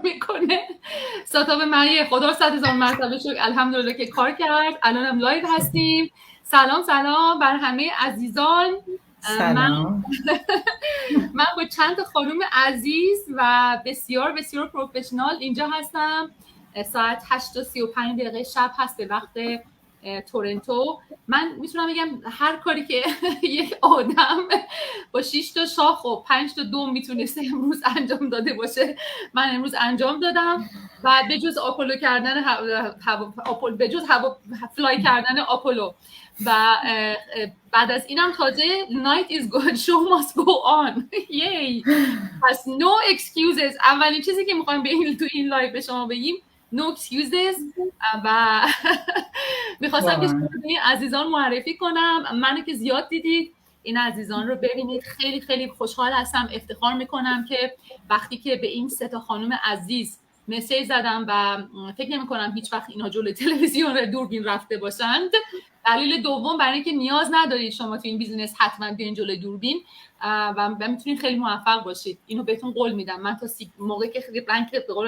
میکنه. ستاره مهیه، خدا 100,000 مرتبه شکر، الحمدلله که کار کرد. الانم لایو هستیم. سلام بر همه عزیزان. سلام. من با چند تا خانم عزیز و بسیار بسیار پروفشنال اینجا هستم. ساعت 8:35 شب هست به وقت تورنتو. من میتونم بگم هر کاری که یک آدم با 6 تا شاخ و 5 تا دم میتونسته امروز انجام داده باشه من امروز انجام دادم. و به جز آپولو کردن به جز فلای کردن آپولو و بعد از اینم تازه night is good show must go on. یی پس no excuses. اولین چیزی که میخوایم تو این لایو به شما بگیم no excuses. و میخواستم که شما این عزیزان معرفی کنم. منو که زیاد دیدید، این عزیزان رو ببینید. خیلی خیلی خوشحال هستم، افتخار میکنم که وقتی که به این 3 تا خانم عزیز مسیج زدم و فکر نمی کنم هیچ وقت اینا جلوی تلویزیون دوربین رفته باشند. دلیل دوم برای اینکه نیاز ندارید شما تو این بیزینس حتما بیاین جلوی دوربین و میتونید خیلی موفق باشید. اینو بهتون قول میدم. من تا موقعی که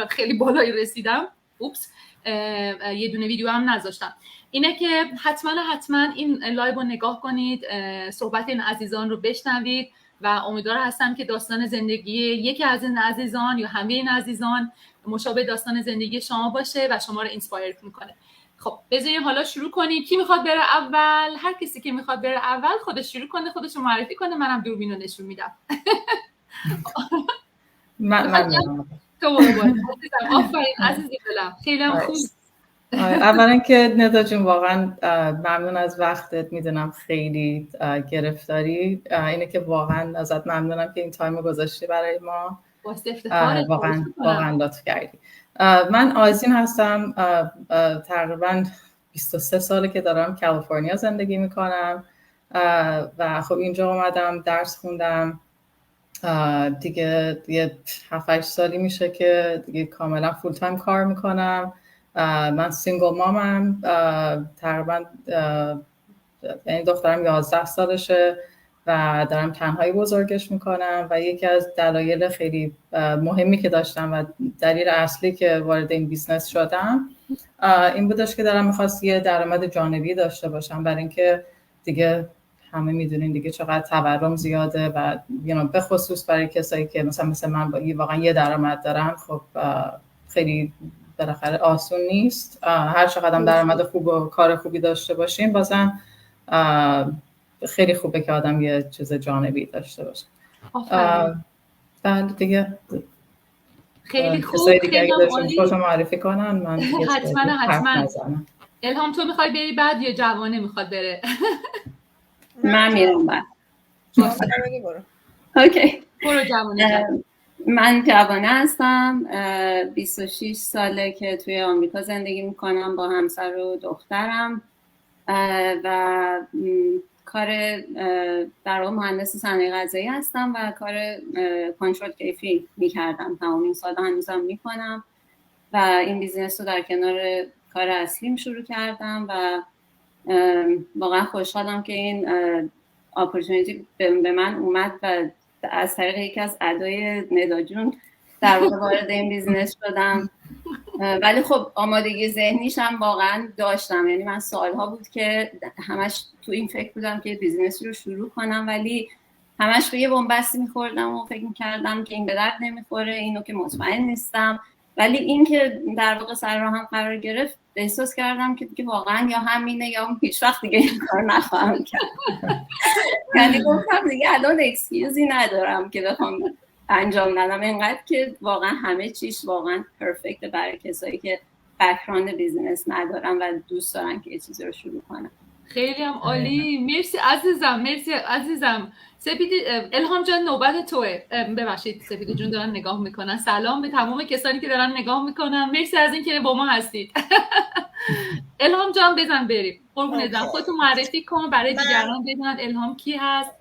خیلی بالایی رسیدم یه دونه ویدیو هم نذاشتم. اینه که حتما این لایو رو نگاه کنید، صحبت این عزیزان رو بشنوید و امیدوار هستم که داستان زندگی یکی از این عزیزان یا همه این عزیزان مشابه داستان زندگی شما باشه و شما رو اینسپایر کنه. خب بذاریم حالا شروع کنیم. کی میخواد بره اول؟ هر کسی که میخواد بره اول خودش شروع کنه، خودش رو معرفی کنه، منم دوربین رو نشون میدم. من تو آفرین عزیزی دلم، خیلی خوب. اولا که ندا جون واقعا ممنون از وقتت. میدونم خیلی گرفتاری، اینه که واقعا ازت ممنونم که این تایم رو گذاشتی برای ما. واقعا لطف کردی. من آیزین هستم، تقریبا 23 ساله که دارم کالیفرنیا زندگی میکنم و خب اینجا اومدم درس خوندم. دیگه 7-8 سالی میشه که دیگه کاملا فول تایم کار میکنم. من سینگل مامم، تقریبا یعنی دخترم 11 سالشه و دارم تنهایی بزرگش میکنم و یکی از دلایل خیلی مهمی که داشتم و دلیل اصلی که وارد این بیزنس شدم این بودش که میخواست یه درآمد جانبی داشته باشم، برای اینکه دیگه همه میدونین دیگه چقدر تورم زیاده و به خصوص برای کسایی که مثل من واقعا یه درآمد دارن، خب خیلی بالاخره آسون نیست. هر چقدر هم درآمد خوب و کار خوبی داشته باشیم بازم خیلی خوبه که آدم یه چیز جانبی داشته باشه. بعد دیگه خیلی خوب. کسایی دیگه اگه داشتن خودشون معرفی کنن من حتما. الهام تو میخوای بری بعد یا جوانه میخواد بره؟ من میرم بعد. اوکی برو جوانه. من جوانه هستم، 26 ساله که توی آمریکا زندگی میکنم با همسر و دخترم و کار در واقع مهندس صنایع غذایی هستم و کار کنترل کیفی میکردم تمام این سال، هنوزم میکنم و این بیزنس رو در کنار کار اصلیم شروع کردم و واقعا خوشحالم که این اپورتونیتی به من اومد و از طریق یکی از ادای ندا جون در واقع وارد این بیزنس شدم. ولی خب آمادگی ذهنیشم واقعا داشتم، یعنی من سالها بود که همش تو این فکر بودم که بیزنس رو شروع کنم ولی همش به یه بنبستی میخوردم و فکر میکردم که این به درد نمیخوره، اینو که مطمئن نیستم. ولی این که در واقع سر راهم قرار گرفت احساس کردم که دیگه واقعا یا همینه یا هیچ وقت دیگه این کار نخواهم کرد. یعنی گفتم دیگه الان اکسکیوزی ندارم که بخوام انجام ندم، اینقدر که واقعا همه چیش واقعا پرفکت برای کسایی که بک‌گراند بیزینس ندارن و دوست دارن که یه چیزی رو شروع کنن. خیلی هم عالی. مرسی عزیزم. سپیدی، الهام جان نوبت توه. ببخشید سپیدی جون دارن نگاه میکنن. سلام به تمام کسانی که دارن نگاه میکنن، مرسی از اینکه با ما هستید. الهام جان بزن بریم. قربونت برم. خودتو معرفی کن برای دیگران بدونن الهام کی هست.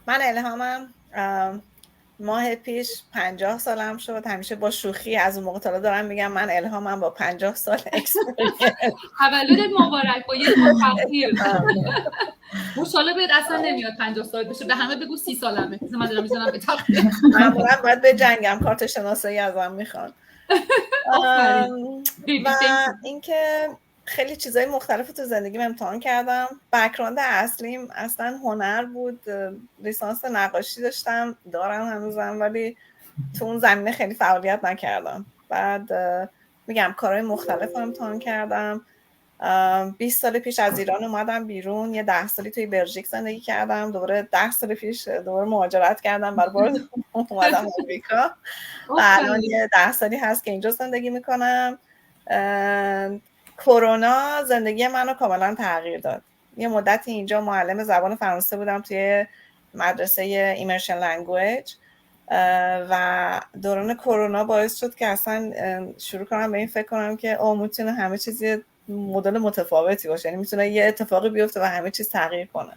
من الهامم، ماه پیش 50 سالم شد. همیشه با شوخی از اون موقع تا دارم میگم من الهامم با 50 سال اکسپریانس. تولدت مبارک با یک ماه تاخیر. مشالله بهت اصلا نمیاد 50 سال بشه، به همه بگو 30 سالمه. من دارم میزنم به تاخیر. معمولا باید به جنگم، کارت شناسایی ازم میخوان. و اینکه خیلی چیزای مختلف تو زندگیم امتحان کردم. بک‌گراند اصلیم اصلا هنر بود، لیسانس نقاشی دارم هنوزم، ولی تو اون زمینه خیلی فعالیت نکردم. بعد میگم کارهای مختلف امتحان کردم. 20 سال پیش از ایران اومدم بیرون، یه 10 سالی توی بلژیک زندگی کردم، دوباره 10 سال پیش دوباره مهاجرت کردم، برای بار اومدم آمریکا و الان یه 10 سالی هست که اینجا زندگی میکنم. کرونا زندگی منو کاملا تغییر داد. یه مدتی اینجا معلم زبان فرانسه بودم توی مدرسه ایمرشن لنگویج و دوران کرونا باعث شد که اصلا شروع کنم به این فکر کنم که میتونه همه چیزی مدل متفاوتی باشه، یعنی میتونه یه اتفاقی بیفته و همه چیز تغییر کنه.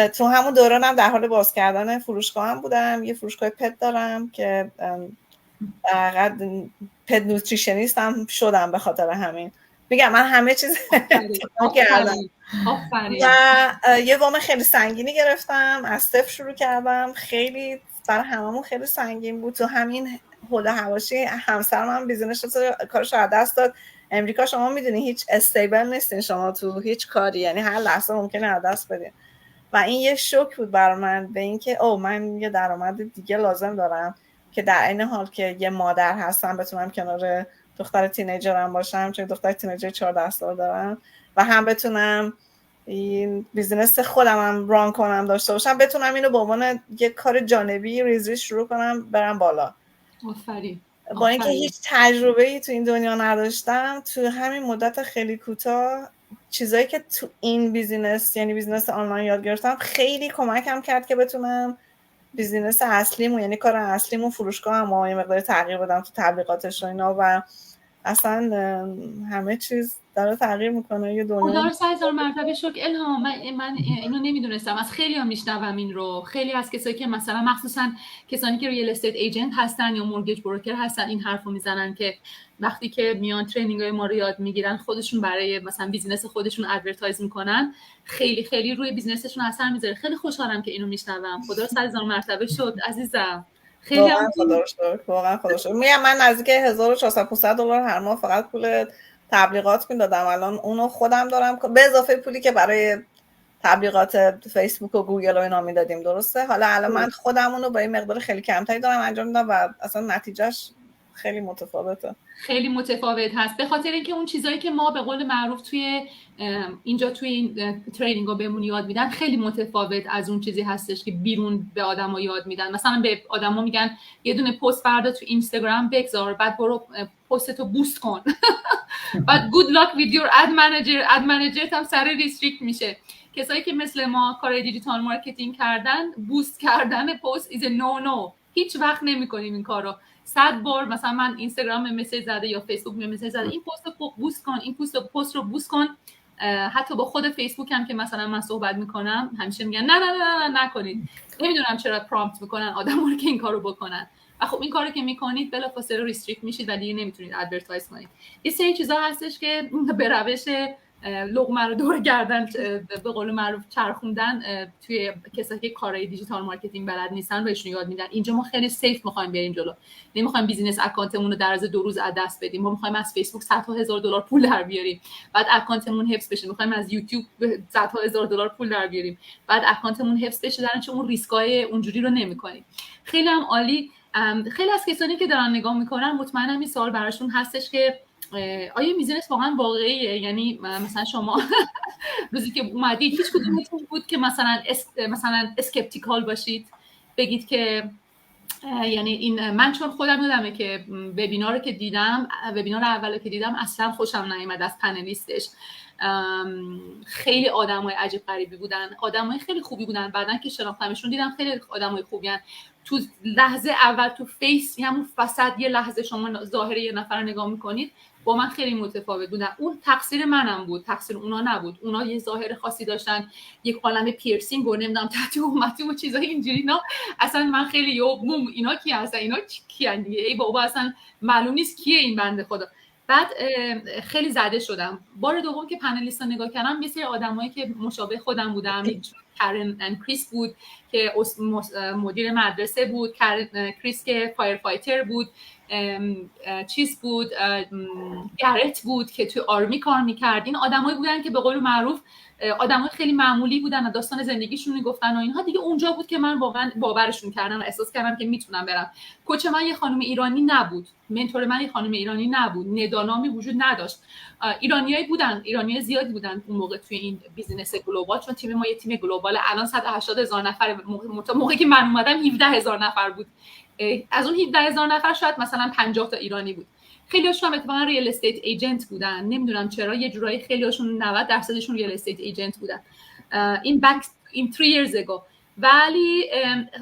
تو همون دورانم در حال باز کردن فروشگاهم بودم. یه فروشگاه پت دارم که فقط پت نوتریشنیست هم شدم به خاطر همین. میگم من همه چیز کردم و یه وام خیلی سنگینی گرفتم، از صفر شروع کردم. خیلی برای هممون خیلی سنگین بود. تو همین حول حواشی همسرم هم بیزینس کارش رو دست داد. امریکا شما میدونی هیچ استیبل نیستین شما تو هیچ کاری، یعنی هر لحظه ممکنه از دست بدین و این یه شوک بود برای من به این که من یه درآمد دیگه لازم دارم که در این حال که یه مادر هستم بتونم کنار دختر تینیجرم باشم، چون دختر تینیجر 14 سال دارم و هم بتونم این بیزینس خودم هم ران کنم داشته باشم، بتونم اینو به عنوان یه کار جانبی ریزی شروع کنم برم بالا. آفرین. با اینکه هیچ تجربه‌ای تو این دنیا نداشتم، تو همین مدت خیلی کوتاه چیزایی که تو این بیزینس یعنی بیزینس آنلاین یاد گرفتم خیلی کمکم کرد که بتونم بیزینس اصلیمو یعنی کار اصلیمو فروشگاهمو یه مقدار تغییر بدم تو تبلیغاتش و اینا و اصلا همه چیز داره تغییر میکنه. یه دنیا خدا رو 100,000 مرتبه شکر. الهام من اینو نمیدونستم، از خیلی هم میشنوم این رو. خیلی از کسایی که مثلا مخصوصا کسانی که ریل استیت ایجنت هستن یا مورگیج بروکر هستن این حرفو میزنن که وقتی که میان ترینینگ‌های ما رو یاد میگیرن خودشون برای مثلا بیزینس خودشون ادورتایز میکنن، خیلی خیلی روی بیزینسشون اثر میذاره. خیلی خوشحالم که اینو میشنوم. خدا رو 100,000 مرتبه شکر عزیزم. خیلی واقعا خدا رو شکر، واقعا خدا رو شکر. میگم من نزدیک 1400 دلار هر ماه فقط پول تبلیغات میدادم، الان اونو خودم دارم به اضافه پولی که برای تبلیغات فیسبوک و گوگل و اینا میدادیم. درسته؟ حالا الان من خودم اونو با این مقدار خیلی کمتری دارم انجام میدم و اصلا نتیجهش خیلی متفاوته. خیلی متفاوت هست به خاطر اینکه اون چیزایی که ما به قول معروف توی اینجا توی این ترینینگ ها بهمون یاد میدن خیلی متفاوت از اون چیزی هستش که بیرون به آدما یاد میدن. مثلا به آدما میگن یه دونه پست فردا تو اینستاگرام بگذار، بعد برو پستتو بوست کن بعد good luck with your ad manager هم سر ریستریکت میشه. کسایی که مثل ما کار دیجیتال مارکتینگ کردن، بوست کردن پست is a no. هیچ وقت نمی‌کنیم این کارو. 100 بار مثلا من اینستاگرام مسیج زده یا فیسبوک مسیج زده این پست رو بوست کن، این پست رو بوست کن. حتی با خود فیسبوک هم که مثلا من صحبت میکنم همیشه میگن نه نکنید. نمیدونم چرا پرامپت میکنن آدم‌ها رو که این کارو بکنن. و خب این کارو که میکنید بلافاصله ریستریکت میشید و دیگه نمیتونید ادورتایز کنید. یه سری چیزا هستش که به روش لقمه رو دور گردن به قول معروف چرخوندن توی کسایی که کارهای دیجیتال مارکتینگ بلد نیستن بهشون یاد میدن. اینجا ما خیلی سیف میخوایم بریم جلو. نمیخوایم بیزینس اکانتمون رو در از 2 روز از دست بدیم. ما میخوایم از فیسبوک $100,000 پول در بیاریم، بعد اکانتمون حفظ بشه. میخوایم از یوتیوب $100,000 پول در بیاریم، بعد اکانتمون حفظ بشه. در چه اون ریسکای اونجوری رو نمیکنیم. خیلی هم عالی. خیلی از کسانی که دارن نگاه میکنن مطمئنم این سوال براشون هستش که آیا بیزینس واقعا واقعیه؟ یعنی مثلا شما روزی که اومدید هیچ کدومتون بود که مثلا اسکپتیکال باشید بگید که یعنی این من چون خودم یادمه که وبینار اولو که دیدم اصلا خوشم نیامد از پنلیستش. خیلی آدمای عجیب غریبی بودن، آدمای خیلی خوبی بودن. بعدن که شناختمشون دیدم خیلی آدمای خوبی ان. تو لحظه اول تو فیس همون وسط یه لحظه شما ظاهر یه نفر رو نگاه میکنید با من خیلی متفاوت بودن. اون تقصیر منم بود، تقصیر اونا نبود. اونا یه ظاهر خاصی داشتن، یک عالمه پیرسینگ و نمیدونم تتو و متو و چیزای اینجوری. نه اصلا من خیلی یوبموم اینا کی هستن، اینا کیان دیگه، ای بابا اصلا معلوم نیست کیه این بنده خدا. بعد خیلی زده شدم. بار دوم که پنلیستا نگاه کردم یه سری آدمایی که مشابه خودم بودم، کارن کریس بود که مدیر مدرسه بود، کریس که فایر فایتر بود، چیز بود، گرت بود که توی آرمی کار میکرد. این آدمایی بودن که به قول معروف آدمای خیلی معمولی بودن و داستان زندگیشون میگفتن و اینها دیگه. اونجا بود که من واقعا باورشون کردم و احساس کردم که میتونم برم. کوچ من یه خانم ایرانی نبود، منتور من یه خانم ایرانی نبود، ندانامی وجود نداشت. ایرانیایی بودن، ایرانیای زیادی بودن اون موقع توی این بیزینس گلوبال، چون تیم ما یه تیم گلوبال الان 180,000 نفر، موقعی که من اومدم 17,000 نفر بود. از اون 17,000 نفر شاید مثلا 50 تا ایرانی بود. خیلی هاشون اتفاقا ریال استیت ایجنت بودن، نمیدونم چرا یه جورایی خیلی هاشون 90% ریال استیت ایجنت بودن. این 3 years ago. ولی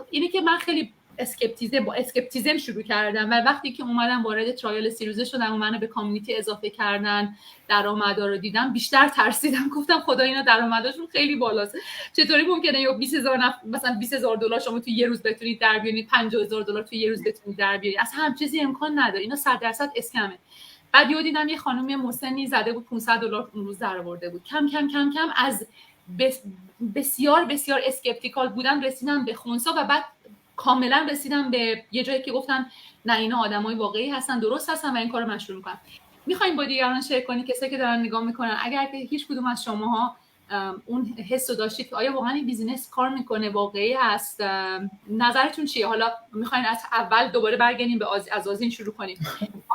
اینه که من خیلی اسکپتیزم شروع کردم و وقتی که اومدم وارد ترایل سیریز شدم و منو به کامیونیتی اضافه کردن، درآمدا رو دیدم، بیشتر ترسیدم. گفتم خدا اینا درآمدشون خیلی بالاست، چطوری ممکنه یا 20,000 مثلا $20,000 شما تو یه روز بتونید در بیارید، $50,000 تو یه روز بتونید در بیارید؟ اصلا هم چیزی امکان نداره، اینا 100% اسکمه. بعد یهو دیدم یه خانم مسنی زده بود $500 اون روز درآورده بود. کم کم کم کم از بسیار بسیار اسکپتیکال بودم رسیدم به خونسا و بعد کاملا رسیدم به یه جایی که گفتن نه اینا آدمای واقعی هستن، درست هستن و این کارو من شروع می‌کنم. می‌خوایم با دیگران شیر کنید، کسایی که دارن نگاه میکنن، اگر که هیچ کدوم از شماها اون حس رو داشتید که آیا واقعا این بیزینس کار میکنه، واقعی هست، نظرتون چیه؟ حالا می‌خواین از اول دوباره برگردیم به از آذین شروع کنیم.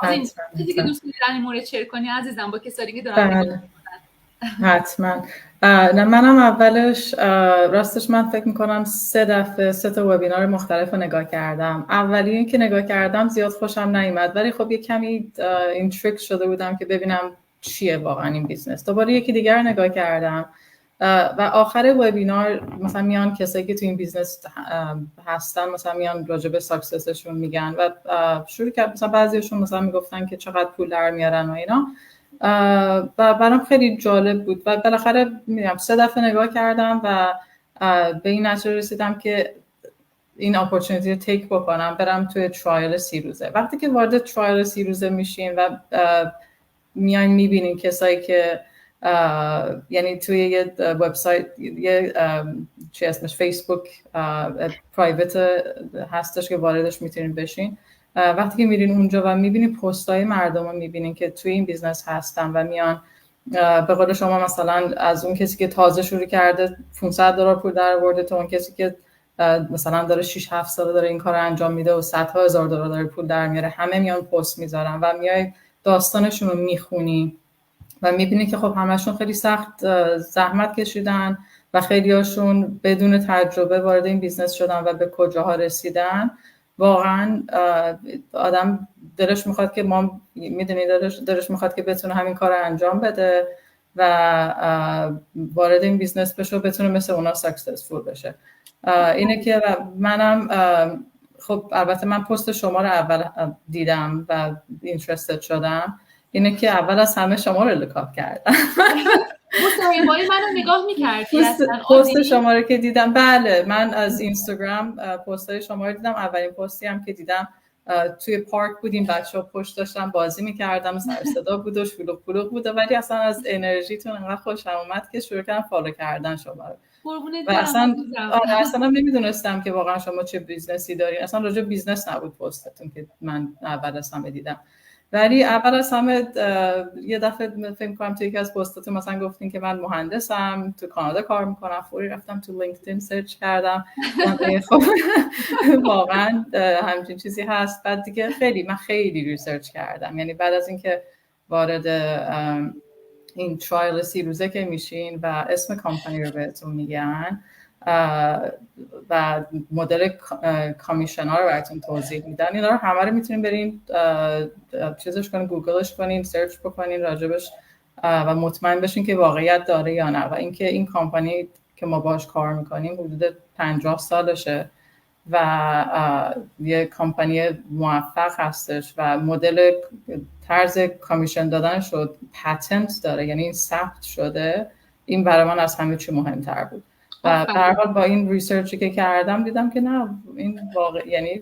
آذین چیزی که دوست داری در این مورد شیر کنی عزیزم با کسایی که دارن نگاه میکنن؟ حتما. نه منم اولش راستش من فکر میکنم 3 تا وبینار مختلف رو نگاه کردم. اولی این که نگاه کردم زیاد خوشم نیامد، ولی خب یه کمی اینتریک شده بودم که ببینم چیه واقعا این بیزنس. دوباره یکی دیگر نگاه کردم و آخر وبینار مثلا میان کسایی که تو این بیزنس هستن مثلا میان راجع به ساکسسشون میگن و شروع کرد مثلا بعضیشون مثلا میگفتن که چقدر پول در میارن و اینا و برام خیلی جالب بود و بالاخره میگم 3 دفعه نگاه کردم و به این نتیجه رسیدم که این اپورتونیتی رو تیک بکنم، برم توی ترایل 30 روزه. وقتی که وارد ترایل 30 روزه میشین و میاین میبینین کسایی که یعنی توی یه وبسایت، یه چی اسمش فیسبوک پرایوت هستش که واردش میتونین بشین، وقتی که میرین اونجا و میبینین پستای مردم رو میبینین که توی این بیزنس هستن و میان به قول شما مثلا از اون کسی که تازه شروع کرده $500 پول در آورده تا اون کسی که مثلا داره 6-7 ساله داره این کار رو انجام میده و صدها هزار دلار داره پول در میاره، همه میان پست میذارن و میای داستانشون رو میخونی و میبینی که خب همشون خیلی سخت زحمت کشیدن و خیلی هاشون بدون تجربه وارد این بیزنس شدن و به کجاها رسیدن. واقعا آدم دلش میخواد که ما میدونی دلش میخواد که بتونه همین کار رو انجام بده و وارد این بیزنس بشه و بتونه مثل اونا ساکسسفول بشه. اینه که منم خب البته من پست شما رو اول دیدم و اینترستد شدم. اینه که اول از همه شما رو لوکاپ کردم. مصاحبه‌های منو نگاه می‌کردی اصلا؟ پست شما رو که دیدم، بله من از اینستاگرام پست‌های شما رو دیدم. اولین پستی هم که دیدم توی پارک بودیم، بچه‌ها پشت داشتن بازی می‌کردن، سر صدا بود و شلوغ پلوغ بود، ولی اصلا از انرژیتون انقدر خوشم اومد که شروع کردم فالو کردن شما رو. و اصلا نمیدونستم که واقعا شما چه بیزنسی دارین. اصلا راجع به بیزنس نبود پستتون که من اول از همه دیدم. ولی اول از همه یه دفعه فکر کنم توی یکی از پستاتون مثلا گفتین که من مهندسم، تو کانادا کار میکنم. فوری رفتم تو لینکدین سرچ کردم، خب واقعا همچین چیزی هست. بعد دیگه من خیلی ریسرچ کردم، یعنی بعد از اینکه وارد این ترایل 30 روزه که میشین و اسم کمپانی رو بهتون میگن و مدل کامیشن ها رو براتون توضیح میدن، اینا رو همه رو میتونین برین چیزش کنین، گوگلش کنین، سرچ بکنین راجبش و مطمئن بشین که واقعیت داره یا نه. و اینکه این کمپانی که ما باهاش کار میکنیم حدود 50 سالشه و یه کمپانی موفق هستش و مدل طرز کامیشن دادنش رو پتنت داره، یعنی این ثبت شده. این برای من از همه چی مهمتر بود و به هر حال با این ریسرچی که کردم دیدم که نه، این یعنی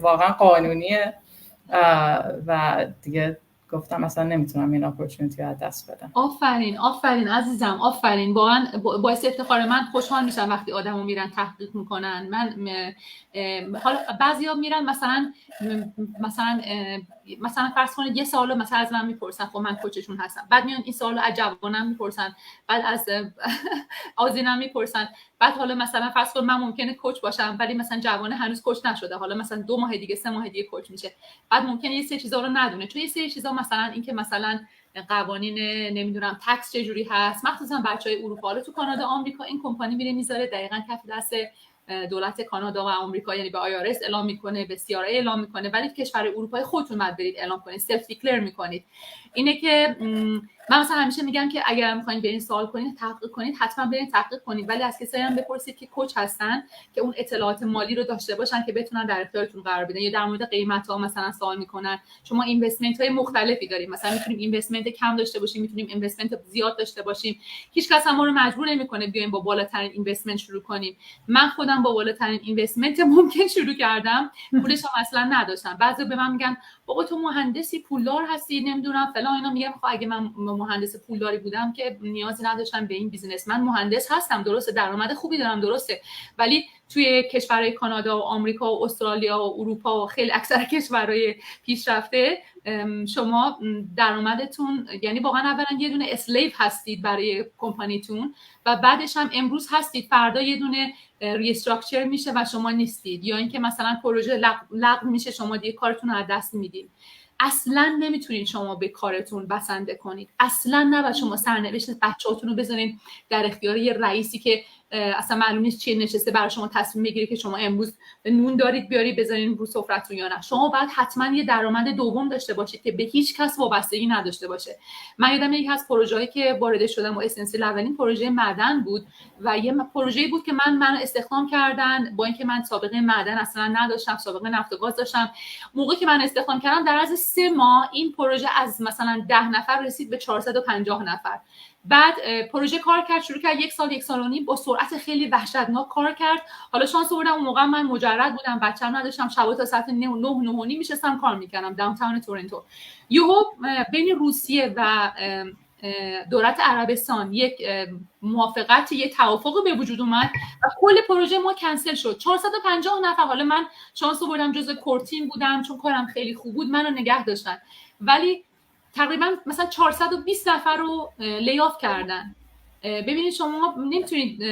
واقعا قانونیه و دیگه گفتم مثلا نمیتونم این اپورتونیتی رو از دست بدم. آفرین عزیزم، آفرین. واقعا باعث افتخار من، خوشحال میشم وقتی آدمو میرن تحقیق میکنن. من حالا بعضیا میرن مثلا فرض کنید یه سوالو مثلا از من میپرسن، خب من کوچشون هستم، بعد میان این سوالو از جوانم میپرسن، بعد از آذینم میپرسن، بعد حالا مثلا فرض کن من ممکنه کوچ باشم ولی مثلا جوانه هنوز کوچ نشده، حالا مثلا 2 ماه دیگه 3 ماه دیگه کوچ میشه، بعد ممکنه یه سری چیزا رو ندونه، چون یه سری چیزا مثلا این که مثلا قوانین نمیدونم تکس چجوری هست، مخصوصا بچهای اروپا، حالا تو کانادا آمریکا این کمپانی میره میذاره دقیقاً کف دست دولت کانادا و آمریکا، یعنی به IRS اعلام میکنه، به CRA اعلام میکنه، ولی کشور اروپایی خودتون باید برید اعلام کنید، سلف دیکلر میکنید. اینه که من مثلا همیشه میگم که اگر میخواین برین سوال کنید، تحقیق کنید، حتما برین تحقیق کنید، ولی از کسایی هم بپرسید که کوچ هستن که اون اطلاعات مالی رو داشته باشن که بتونن در اختیارتون قرار بدن. یا در مورد قیمت ها مثلا سوال میکنن. شما اینوستمنت های مختلفی داریم، مثلا میتونیم اینوستمنت کم داشته باشیم، میتونیم اینوستمنت زیاد داشته باشیم. هیچ کس هم ما رو مجبور نمیکنه بیایم با بالاترین اینوستمنت شروع کنیم. من خودم با بالاترین اینوستمنت ممکن شروع کردم، پولش هم اصلا نداشتم. بعضی به من میگن بابا تو مهندسی پولدار هستی، نمیدونم فلان اینا. میگم خب اگه من مهندس پولداری بودم که نیازی نداشتم به این بیزینس. من مهندس هستم، درسته، درآمد خوبی دارم، درسته، ولی توی کشورهای کانادا و آمریکا و استرالیا و اروپا و خیلی اکثر کشورهای پیشرفته شما درآمدتون یعنی واقعا اولا یه دونه اسلیو هستید برای کمپانیتون و بعدش هم امروز هستید، فردا یه دونه ریستراکچر میشه و شما نیستید، یا اینکه مثلا پروژه لغو میشه، شما دیگه کارتون رو از دست میدید. اصلا نمیتونید شما به کارتون بسنده کنید، اصلا نباید شما سرنوشت بچه‌هاتون رو بذارین در اختیار یه رئیسی که اصلا معلوم نیست چیه نشسته برای شما تصمیم بگیره که شما امروز نون دارید بیاری بذارین رو سفره‌تون یا نه. شما باید حتما یه درآمد دوم داشته باشید که به هیچ کس وابستگی نداشته باشه. من یادم یکی از پروژه‌ای که وارد شدم با اسنسیل، اولین پروژه معدن بود و یه پروژه‌ای بود که من استخدام کردن با اینکه من سابقه معدن اصلا نداشتم، سابقه نفت و گاز داشتم. موقعی که من استخدام کردم در از 3 ماه این پروژه از مثلا 10 نفر رسید به 450 نفر. بعد پروژه کار کرد، شروع کرد 1 سال 1 سال و نیم با سرعت خیلی وحشتناک کار کرد. حالا شانس آوردم اون موقع من مجرد بودم، بچه‌م نداشتم، شب تا ساعت 9 میشستم کار میکردم داونتاون تورنتو. یهو بین روسیه و دولت عربستان یک موافقت، یک توافق به وجود اومد و کل پروژه ما کنسل شد. 450 نفر. حالا من شانس آوردم جزء کورتین بودم چون کارم خیلی خوب بود، منو نگه داشتن، ولی تقریبا مثلا 420 نفر رو لیاف کردن. ببینید شما نمیتونید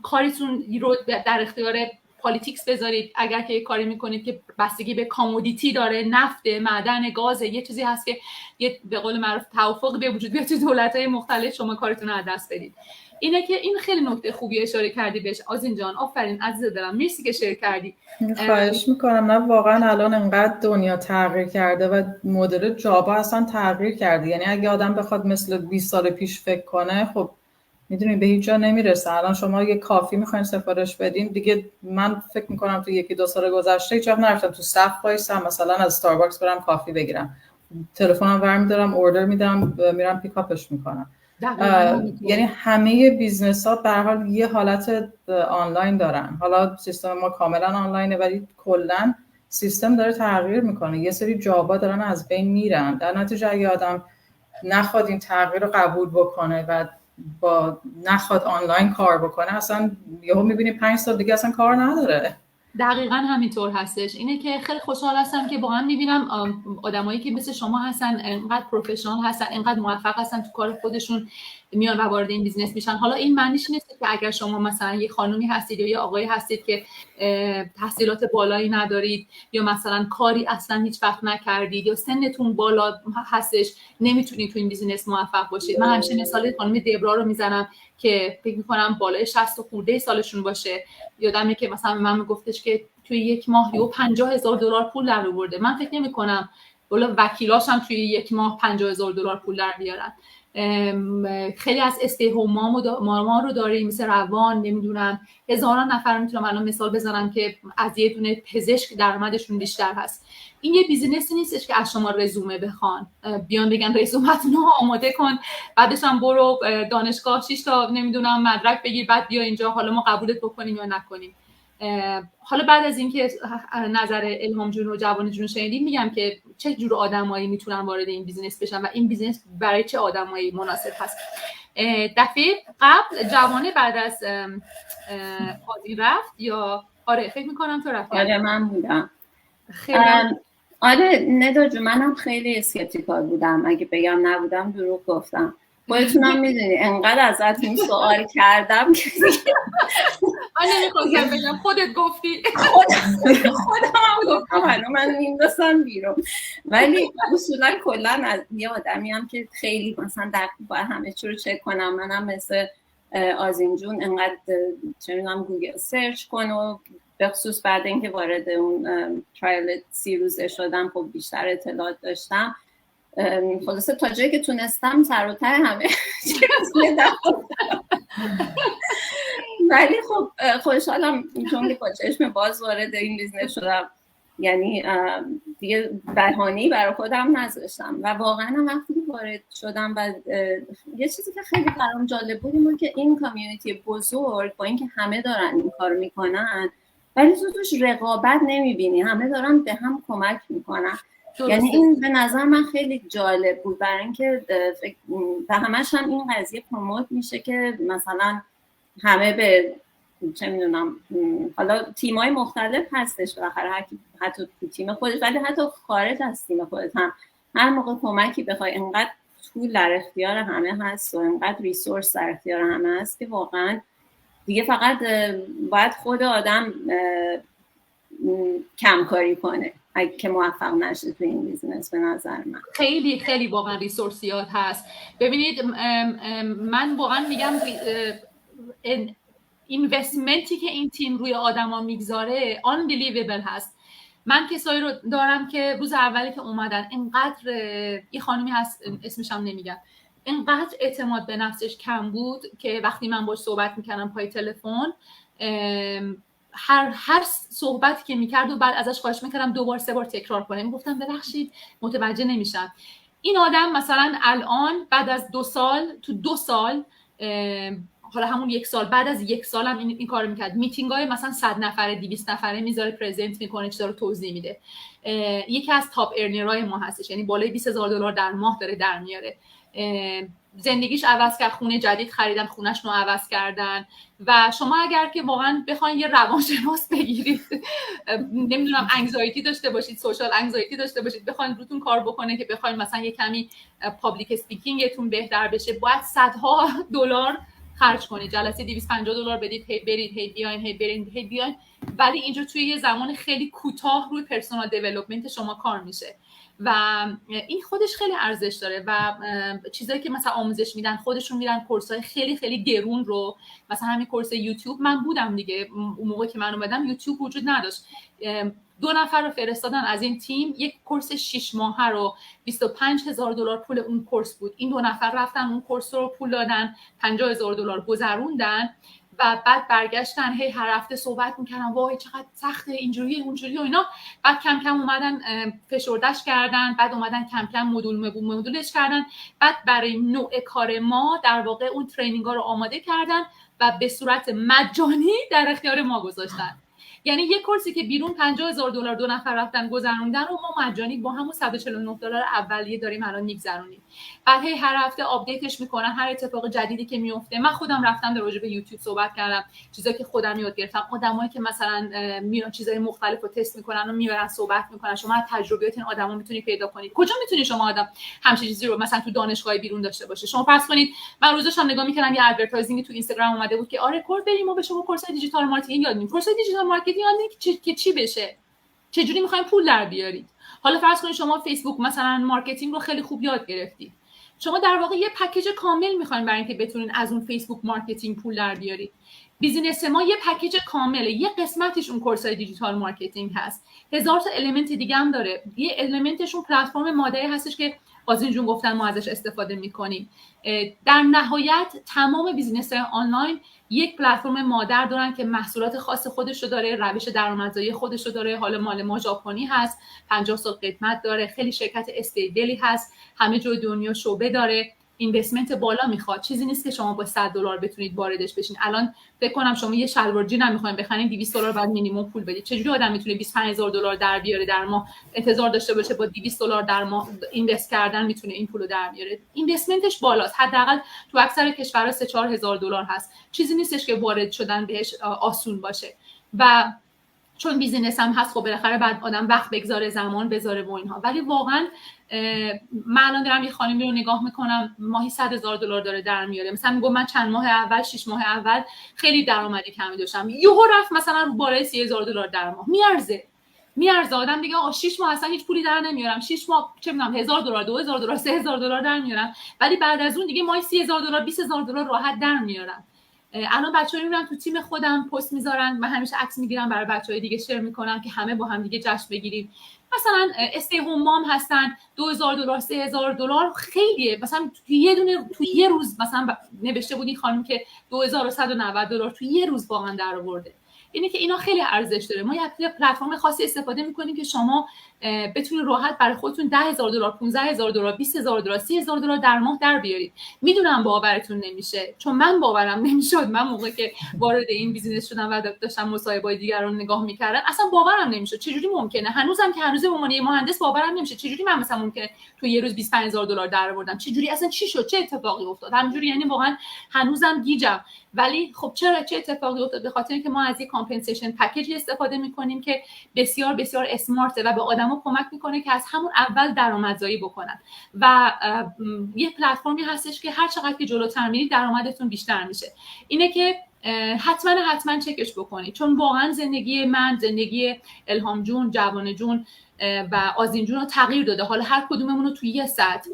کاریتون رو در اختیار پالیتیکس بذارید. اگر که کاری میکنید که بستگی به کامودیتی داره، نفت، معدن، گاز، یه چیزی هست که یه به قول معروف توافق به وجود بیاد تو دولت‌های مختلف، شما کارتون رو از دست بدید. اینه که این خیلی نکته خوبی اشاره کردی بهش آذین جان. آفرین عزیز دلم، مرسی که شیر کردی. خواهش میکنم. نه واقعا الان انقدر دنیا تغییر کرده و مدل جابا اصلا تغییر کرده. یعنی اگه آدم بخواد مثل 20 سال پیش فکر کنه، خب میدونی به هیچ جا نمیرسه. الان شما یه کافی میخواین سفارش بدین، دیگه من فکر میکنم تو 1-2 سال گذشته هیچ وقت نرفتم تو صف وایسم مثلا از استارباکس برم کافی بگیرم. تلفنم برمی‌دارم، اوردر میدم، میرم پیکاپش میکنم. یعنی همه بیزنس ها به هر حال یه حالت آنلاین دارن. حالا سیستم ما کاملا آنلاینه ولی کلا سیستم داره تغییر میکنه. یه سری جابا دارن از بین میرن. در نتیجه اگه آدم نخواد این تغییر رو قبول بکنه و با نخواد آنلاین کار بکنه، اصلا یهو میبینیم 5 سال دیگه اصلا کار نداره. دقیقاً همینطور هستش. اینه که خیلی خوشحال هستم که واقعا میبینم آدمایی که مثل شما هستن، اینقدر پروفشنال هستن، اینقدر موفق هستن تو کار خودشون، میان و وارد این بیزنس میشن. حالا این معنیش نیست که اگر شما مثلا یه خانومی هستید یا یه آقایی هستید که تحصیلات بالایی ندارید یا مثلا کاری اصلا هیچ وقت نکردید یا سنتون بالا هستش نمیتونید تو این بیزنس موفق باشید. من همیشه مثال خانم دبرا رو میزنم که فکر میکنم بالای 60 خورده سالشون باشه. یادمه که مثلا من میگفتش که توی 1 ماه یهو $50,000 پول در آورده. من فکر نمیکنم والا وکیلاش هم توی 1 ماه $50,000 پول در بیارن. خیلی از استیهوما رو داریم، مثل روان، نمیدونم هزاران نفر میتونم الان مثال بزنم که از یه دونه پزشک درآمدشون بیشتر هست. این یه بیزینسی نیستش که از شما رزومه بخوان، بیان بگن رزومتون رو آماده کن، بعدش هم برو دانشگاه 6 تا نمیدونم مدرک بگیر، بعد بیا اینجا حالا ما قبولت بکنیم یا نکنیم. حالا بعد از اینکه نظر الهام جون و جوان جون شنیدیم، میگم که چه جور آدمایی میتونن وارد این بیزینس بشن و این بیزینس برای چه آدمایی مناسب هست. دفعه قبل جوانه بعد از آزی رفت یا آره فکر میکنم تو رفتی. آره من بودم. آره ندا جون منم خیلی اسکپتیکال بودم، اگه بگم نبودم دروغ گفتم. خودتونم میدونی انقدر ازتون سوال کردم که من نمیخواستم بگم خودت گفتی. خودم هم گفتم من میندازم بیرون. ولی اصولا کلا از یه آدمی هم که خیلی مثلا باید همه چی رو چک کنم. منم مثل آزین جون انقدر چه میدونم گوگل سرچ کن و به خصوص بعد اینکه وارد اون ترایل 30 روزه شدم خب بیشتر اطلاعات داشتم. خلاصه تا جایی که تونستم سر و ته همه ولی خب خوشحالم چون که با چشم باز وارد این بیزنس شدم، یعنی دیگه بهانه‌ای برای خودم نذاشتم و واقعا وقتی وارد شدم و یه چیزی که خیلی برام جالب بود این که این کامیونیتی بزرگ با اینکه همه دارن این کارو میکنن ولی تو توش رقابت نمیبینی، همه دارن به هم کمک میکنن. یعنی این به نظر من خیلی جالب بود برای اینکه و همش هم این قضیه پروموت میشه که مثلا همه به چه میدونم حالا تیمای مختلف هستش بالاخره حتی تو تیم خودش ولی حتی خارج از تیم خودت هم هر موقع کمکی بخوای انقدر طول در اختیار همه هست و انقدر ریسورس در اختیار همه هست که واقعا دیگه فقط باید خود آدم کمکاری کنه اگه که موفق نشه تو این بیزنس. به نظر من خیلی خیلی واقعا ریسورسیات هست. ببینید من واقعا میگم اینوستمنتی که این تیم روی آدما میگذاره unbelievable هست. من کسایی رو دارم که روز اولی که اومدن اینقدر یه خانومی هست اسمش هم نمیگم، اینقدر اعتماد به نفسش کم بود که وقتی من باش صحبت میکردم پای تلفن هر صحبتی که میکرد و بعد ازش خواهش میکردم 2 بار 3 بار تکرار کنه، میگفتم ببخشید متوجه نمیشم. این آدم مثلا الان بعد از 2 سال تو 2 سال حالا همون 1 سال بعد از 1 سال هم این کارو میکرد. میتینگ های مثلا 100 نفره 200 نفره میذاره پرزنت میکنه، چیزا رو توضیح میده. یکی از تاپ ارنرهای ما هستش، یعنی بالای $20,000 در ماه داره در میاره. زندگیش عوض کرد، خونه جدید خریدن، خونه‌ش رو عوض کردن. و شما اگر که واقعا بخواید یه روانشناس بگیرید، نمیدونم انگزایتی داشته باشید، سوشال انگزایتی داشته باشید، بخواید روتون کار بکنه که بخواید مثلا یه کمی پابلیک اسپیکینگتون بهتر بشه، باید صدها دلار خرج کنید. جلسه $250 بدید، هی برید هی بیاین، هی برید هی بیاین. ولی اینجا توی یه زمان خیلی کوتاه روی پرسونال دیولپمنت شما کار میشه و این خودش خیلی ارزش داره. و چیزایی که مثلا آموزش میدن، خودشون میرن کورسای خیلی خیلی گرون رو، مثلا همین کورس یوتیوب من بودم دیگه، اون موقع که من اومدم یوتیوب وجود نداشت. 2 نفر رو فرستادن از این تیم، یک کورس 6 ماهه رو $25,000 پول اون کورس بود. این 2 نفر رفتن اون کورس رو پول دادن، $50,000 گذروندن و بعد برگشتن هی هر هفته صحبت میکردن وای چقدر سخته اینجوری اونجوری و اینا. بعد کم کم اومدن فشردش کردن، بعد اومدن کم کم مدولش کردن، بعد برای نوع کار ما در واقع اون ترینینگ ها رو آماده کردن و به صورت مجانی در اختیار ما گذاشتن. یعنی یک کورسی که بیرون $50,000 2 نفر رفتن گذروندن و ما مجانی با همون $149 اولیه داریم الان میگذرونیم. بعد هر هفته آپدیتش میکنن، هر اتفاق جدیدی که میفته. من خودم رفتم در راجع به یوتیوب صحبت کردم، چیزایی که خودم یاد گرفتم، آدمایی که مثلا میان چیزای مختلفو تست میکنن و میارن صحبت میکنن. شما از تجربیات این آدما میتونید پیدا کنید. کجا میتونید شما آدم همچین چیزی رو مثلا تو دانشگاه بیرون داشته باشه؟ شما فرض کنید من روزش هم نگاه میکردم یه ادورتایزینگ تو اینستاگرام اومده بود که آره کورس بریم ما به شما کورس دیجیتال مارکتینگ یاد میدیم. کورس دیجیتال مارکتینگ که چی بشه، چه جوری میخواین پول در بیارید. حالا فرض کنید شما فیسبوک مثلا مارکتینگ رو خیلی خوب یاد گرفتید، شما در واقع یه پکیج کامل میخواین برای اینکه بتونین از اون فیسبوک مارکتینگ پول در بیارید. بیزینس ما یه پکیج کامله، یه قسمتش اون کورسای دیجیتال مارکتینگ هست، 1000 تا المنت دیگه هم داره. یه المنتش اون پلتفرم مادری هستش که آذین جون گفتن ما ازش استفاده میکنیم. در نهایت تمام بیزینس آنلاین یک پلتفرم مادر دارن که محصولات خاص خودش رو داره، روش درآمدزایی خودش رو داره. حالا مال ما ژاپنی هست، 50 سال قدمت داره، خیلی شرکت استیبلی هست، همه جای دنیا شعبه داره، اینوستمنت بالا میخواد. چیزی نیست که شما با $100 بتونید واردش بشین. الان فکر کنم شما یه شلوار جین هم میخواین بخرید $200 بعد مینیمم پول بدید. چجوری آدم میتونه $25000 در بیاره در ماه، انتظار داشته باشه با $200 در ماه اینوست کردن میتونه این پولو در بیاره؟ اینوستمنتش بالاست، حداقل تو اکثر کشورها $3-4 هزار هست. چیزی نیستش که وارد شدن بهش آسون باشه. و چون بیزینس هم هست خب بالاخره بعد آدم وقت بگذاره، زمان بذاره و اینها. ولی واقعا من الان دارم یه خانمی رو نگاه میکنم ماهی $100,000 داره در میاره. مثلا میگم من چند ماه اول 6 ماه اول خیلی درآمدی کمی داشتم، یهو رفت مثلا رو بالای $30,000 در ماه. میارزه آدم دیگه آقا 6 ماه اصلا هیچ پولی در نمیارم، 6 ماه چه میدونم $1,000 $2,000 $3,000 در میارم، ولی بعد از اون دیگه ماهی $30,000 $20,000 راحت در میارم. الان بچه‌ها میرن تو تیم خودم پست میذارن، من همیشه عکس میگیرم برای بچه‌های دیگه شیر میکنم که همه با هم دیگه جشن بگیریم. مثلا استی هوم مام هستن، $2,000 $3,000 خیلیه. مثلا تو یه روز مثلا نوشته بود این خانم که $2,190 تو یه روز واقعا در آورده. اینه که اینا خیلی ارزش داره. ما یه پلتفرم خاصی استفاده میکنیم که شما بتونید راحت برای خودتون $10,000 $15,000 $20,000 $30,000 در ماه در بیارید. میدونم باورتون نمیشه، چون من باورم نمیشد. من موقعی که وارد این بیزینس شدم و داشتم مصاحبه‌های دیگران نگاه میکردم اصلا باورم نمیشد. چجوری ممکنه؟ هنوزم که هنوز به عنوان یه مهندس باورم نمیشه چجوری من مثلا ممکنه تو یه روز $25,000 در آوردم. چجوری اصلا چی شد؟ چه اتفاقی افتاد؟ همینجوری یعنی واقعا هنوزم گیجم. ولی خب چرا چه اتفاقی افتاد؟ به خاطر اینکه ما از یک کامپنسیشن پکیجی استفاده میکنیم که بسیار بسیار اسمارته و به آدما کمک میکنه که از همون اول درآمدزایی بکنن. و یه پلتفرمی هستش که هر چقدر که جلوتر میرید درآمدتون بیشتر میشه. اینه که حتما چکش بکنید، چون واقعا زندگی من، زندگی الهام جون، جوانه جون و آذین جون رو تغییر داده. حالا هر کدوممون رو توی یه سطح،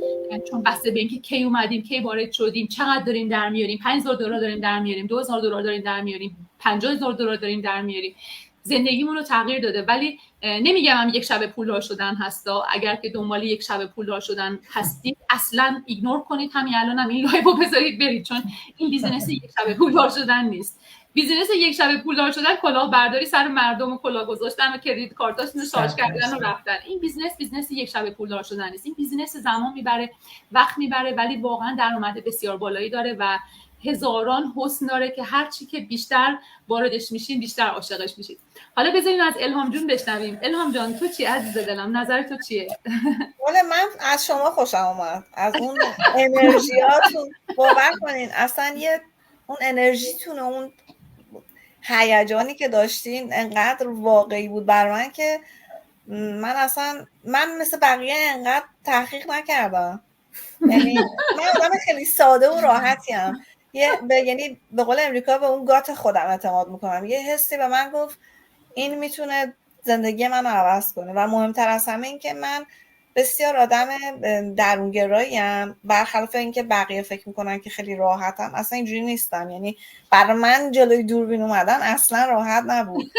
چون بسته به اینکه کی اومدیم، کی وارد شدیم، چقدر داریم در میاریم، $5,000 داریم در میاریم، $2,000 داریم در میاریم، $50,000 داریم در میاریم، زندگیمون رو تغییر داده. ولی نمیگم هم یک شب پولدار شدن هستا. اگر که دنبال یک شب پولدار شدن هستید اصلا ایگنور کنید، همین الان هم این لایو بذارید برید، چون این بیزینس یک شب پولدار شدن نیست. بیزینس یک شب پولدار شدن کلاهبرداری سر مردم و کلاه گذاشتن و کردیت کارتاشون رو شارژ کردن و رفتن. این بیزینس یک شب پولدار شدن نیست. این بیزینس زمان میبره، وقت میبره، ولی واقعا درآمد بسیار بالایی داره و هزاران حسن داره که هر چی که بیشتر واردش میشین بیشتر عاشقش میشید. حالا بذاریم از الهام جون بشنویم. الهام جان تو چی عزیز دلم؟ نظر تو چیه؟ والا من از شما خوشم اومد، از اون انرژیاتون. باور کنین اصلا اون انرژیتون، اون هیجانی که داشتین انقدر واقعی بود بر من که من مثل بقیه انقدر تحقیق نکردم. یعنی من آدم خیلی ساده و راحتیم. یعنی به قول امریکا به اون گات خودم اعتماد میکنم. یه حسی به من گفت این میتونه زندگی من رو عوض کنه و مهمتر از همه این که من بسیار آدم درونگراییم، برخلاف اینکه بقیه فکر میکنن که خیلی راحتم. اصلا اینجوری نیستم. یعنی برای من جلوی دوربین اومدن اصلا راحت نبود،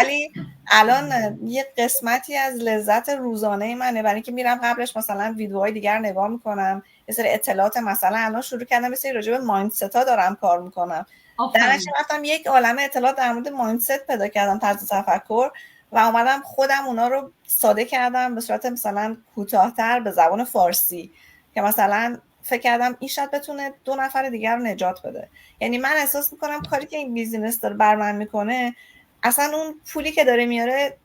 ولی الان یه قسمتی از لذت روزانه منه، برای اینکه میرم قبلش مثلا ویدیوهای دیگر نگاه میکنم، یه سری اطلاعات، مثلا الان شروع کردم یه سری راجع به مایندست ها دارم کار میکنم. درش رفتم یک عالمه اطلاعات در مورد مایندست پیدا کردم، طرز تفکر، و اومدم خودم اونا رو ساده کردم به صورت مثلا کوتاه‌تر به زبان فارسی که مثلا فکر کردم این شاید بتونه 2 نفر دیگر رو نجات بده. یعنی من احساس میکنم کاری که این بیزینس داره بر من میکنه، اصلا اون پولی که داره میاره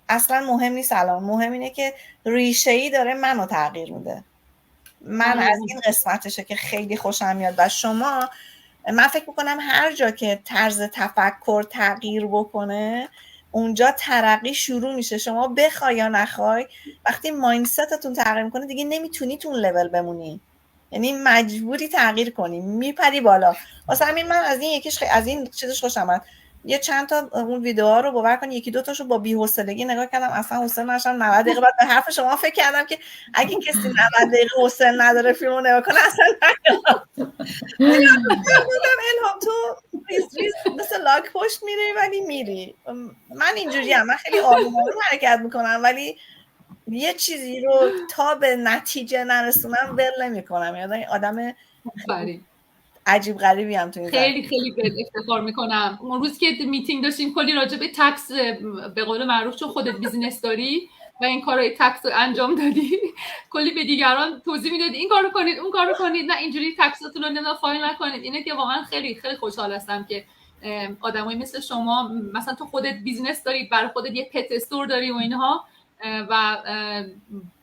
اصلا مهم نیست. الان مهم اینه که ریشه‌ای داره منو تغییر میده. من از این قسمتشه که خیلی خوشم میاد. و شما، من فکر میکنم هر جا که طرز تفکر تغییر بکنه اونجا ترقی شروع میشه. شما بخوای یا نخوای وقتی مایندستتون تغییر میکنه دیگه نمیتونی تو اون لول بمونی، یعنی مجبوری تغییر کنی، میپری بالا. واسه همین من از این چیزش خوشم اومد. یه چند تا اون ویدیوها رو باور کن یکی دو تاشو با بی‌حوصلگی نگاه کردم، اصلا حوصله نداشتم. 90 دقیقه بعد به حرف شما فکر کردم که اگه کسی 90 دقیقه حوصله نداره فیلمو نگاه کنه اصلا بودم الهام تو مثل لاک پشت میری ولی میری. من اینجوریم، من خیلی آروم حرکت میکنم ولی یه چیزی رو تا به نتیجه نرسونم ول نمیکنم. یعنی آدم عجیب غریبی هم تو این خیلی به افتخار میکنم. اون روز که میتینگ داشتیم کلی راجع به تکس به قول معروف چون خودت بیزینس داری و این کارهای تکس رو انجام دادی کلی به دیگران توضیح میدادی این کارو کنید اون کارو کنید، نه اینجوری تکساتون رو نمیدونم فایل نکنید. اینه که واقعا خیلی خوشحال هستم که آدمایی مثل شما مثلا تو خودت بیزینس داری، برای خودت یه پت استور داری و اینها و